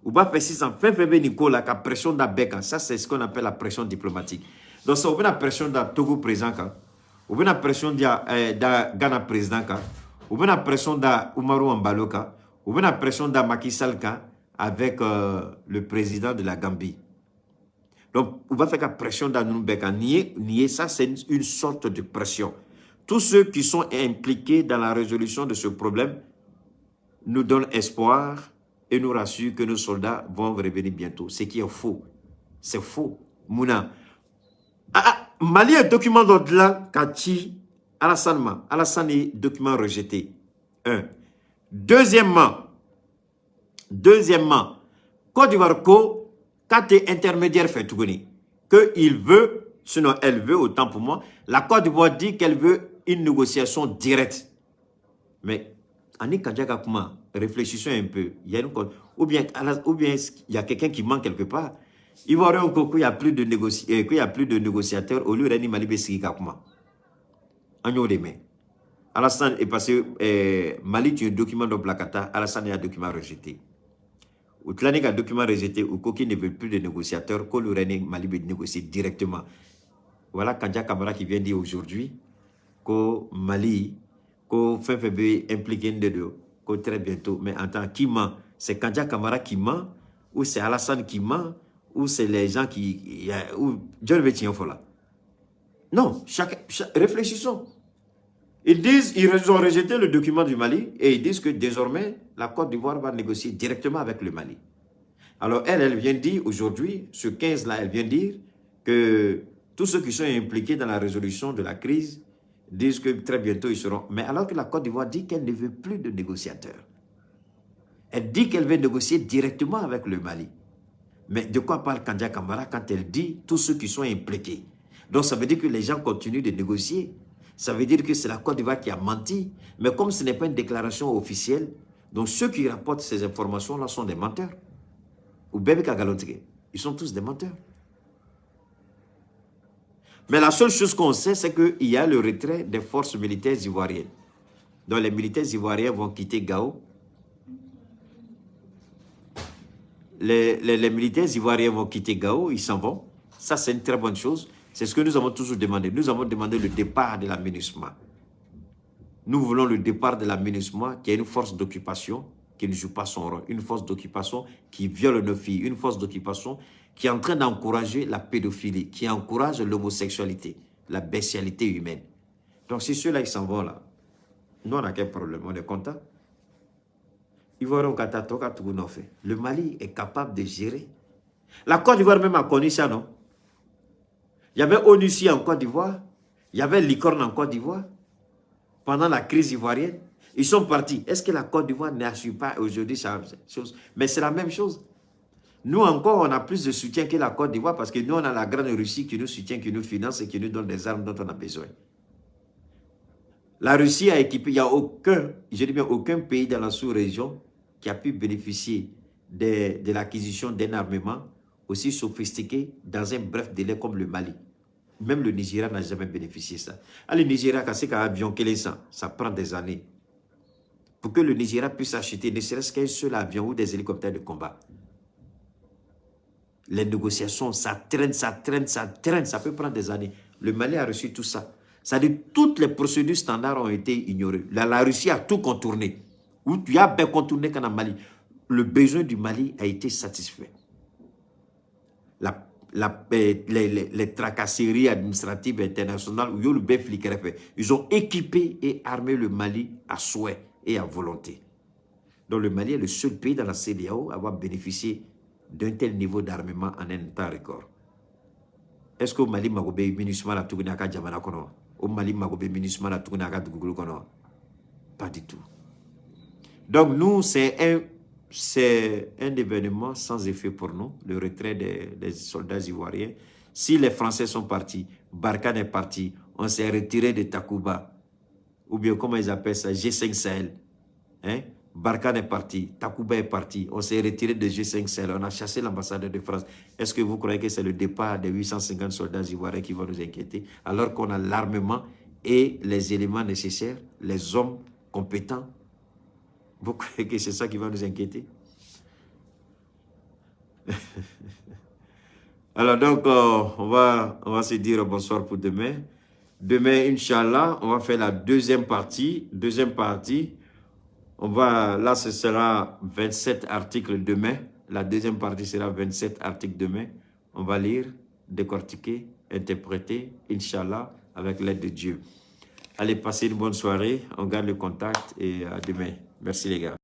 Ou pas faire 600 février Nicolas qui a pression d'Abeka. Ça c'est ce qu'on appelle la pression diplomatique. Donc ça, on a la pression de Togo président, on a la pression de Ghana président, on a la pression d'Oumarou Ambaloka, on a la pression de Macky Sall avec le président de la Gambie. Donc, on va faire la pression dans nous, nier ça, c'est une sorte de pression. Tous ceux qui sont impliqués dans la résolution de ce problème nous donnent espoir et nous rassurent que nos soldats vont revenir bientôt. Ce qui est faux. C'est faux. Mouna. Mali est document d'au-delà, Kati, Alassane. Alassane est document rejeté. Un. Deuxièmement, Côte d'Ivoire, quand tu es intermédiaire, fait tout qu'il veut, sinon elle veut, autant pour moi, la Côte d'Ivoire dit qu'elle veut une négociation directe. Mais, Annie Kadjaka Kouma, réfléchissons un peu. Il y a une, ou bien il y a quelqu'un qui manque quelque part. Il va y avoir qu'il n'y a plus de négociateurs au lieu d'Annie Malibé Siki Kakuma. Agno de me. Alassane est passé, Mali, tu as un document de Blakata, Alassane a un document rejeté. Ou Tlanik a un document rejeté, ou Koki ne veut plus de négociateurs, que le René Mali veut négocier directement. Voilà Kandja Kamara qui vient dire aujourd'hui que Mali, que FFB impliqué de deux, que très bientôt, mais en tant qui ment, c'est Kandja Kamara qui ment, ou c'est Alassane qui ment, ou c'est les gens qui. Ou John Vétien Fola. Non, réfléchissons. Ils disent, ils ont rejeté le document du Mali et ils disent que désormais, la Côte d'Ivoire va négocier directement avec le Mali. Alors elle vient dire aujourd'hui, ce 15-là, elle vient dire que tous ceux qui sont impliqués dans la résolution de la crise disent que très bientôt ils seront... Mais alors que la Côte d'Ivoire dit qu'elle ne veut plus de négociateurs. Elle dit qu'elle veut négocier directement avec le Mali. Mais de quoi parle Kandja Kamara quand elle dit tous ceux qui sont impliqués? Donc ça veut dire que les gens continuent de négocier. Ça veut dire que c'est la Côte d'Ivoire qui a menti. Mais comme ce n'est pas une déclaration officielle, donc ceux qui rapportent ces informations-là sont des menteurs. Ou Bébé Kagalotige, ils sont tous des menteurs. Mais la seule chose qu'on sait, c'est qu'il y a le retrait des forces militaires ivoiriennes. Donc les militaires ivoiriens vont quitter Gao. Les militaires ivoiriens vont quitter Gao, ils s'en vont. Ça, c'est une très bonne chose. C'est ce que nous avons toujours demandé. Nous avons demandé le départ de la MINUSMA. Nous voulons le départ de la MINUSMA, qui est une force d'occupation qui ne joue pas son rôle. Une force d'occupation qui viole nos filles. Une force d'occupation qui est en train d'encourager la pédophilie, qui encourage l'homosexualité, la bestialité humaine. Donc, si ceux-là, ils s'en vont là, nous, on n'a quel problème? On est content. Le Mali est capable de gérer. La Côte d'Ivoire même a connu ça, non? Il y avait ONUCI en Côte d'Ivoire. Il y avait Licorne en Côte d'Ivoire. Pendant la crise ivoirienne, ils sont partis. Est-ce que la Côte d'Ivoire n'assure pas aujourd'hui cette chose? Mais c'est la même chose. Nous encore, on a plus de soutien que la Côte d'Ivoire parce que nous, on a la grande Russie qui nous soutient, qui nous finance et qui nous donne des armes dont on a besoin. La Russie a équipé, il n'y a aucun, je dis bien aucun pays dans la sous-région qui a pu bénéficier de l'acquisition d'un armement aussi sophistiqué dans un bref délai comme le Mali. Même le Nigeria n'a jamais bénéficié de ça. Le Nigeria, quand c'est un avion, ça prend des années. Pour que le Nigeria puisse acheter ne serait-ce qu'un seul avion ou des hélicoptères de combat. Les négociations, ça traîne, ça peut prendre des années. Le Mali a reçu tout ça. C'est-à-dire que toutes les procédures standards ont été ignorées. La Russie a tout contourné. Ou tu as bien contourné qu'en Mali. Le besoin du Mali a été satisfait. Les tracasseries administratives internationales, ils ont équipé et armé le Mali à souhait et à volonté. Donc le Mali est le seul pays dans la CEDEAO à avoir bénéficié d'un tel niveau d'armement en un temps record. Est-ce qu'au Mali, Magobe, MINUSMA la Tugunaka Djamana Kono? Au Mali, Magobe, MINUSMA la Tugunaka Dugulu Kono? Pas du tout. Donc nous, c'est un événement sans effet pour nous, le retrait des soldats ivoiriens. Si les Français sont partis, Barkhane est parti, on s'est retiré de Takuba, ou bien comment ils appellent ça, G5 Sahel. Hein? Barkhane est parti, Takuba est parti, on s'est retiré de G5 Sahel, on a chassé l'ambassadeur de France. Est-ce que vous croyez que c'est le départ des 850 soldats ivoiriens qui va nous inquiéter, alors qu'on a l'armement et les éléments nécessaires, les hommes compétents? Vous croyez que c'est ça qui va nous inquiéter? Alors donc, on va se dire bonsoir pour demain. Demain, Inch'Allah, on va faire la deuxième partie. Là, ce sera 27 articles demain. La deuxième partie sera 27 articles demain. On va lire, décortiquer, interpréter, Inch'Allah, avec l'aide de Dieu. Allez, passez une bonne soirée. On garde le contact et à demain. Merci les gars.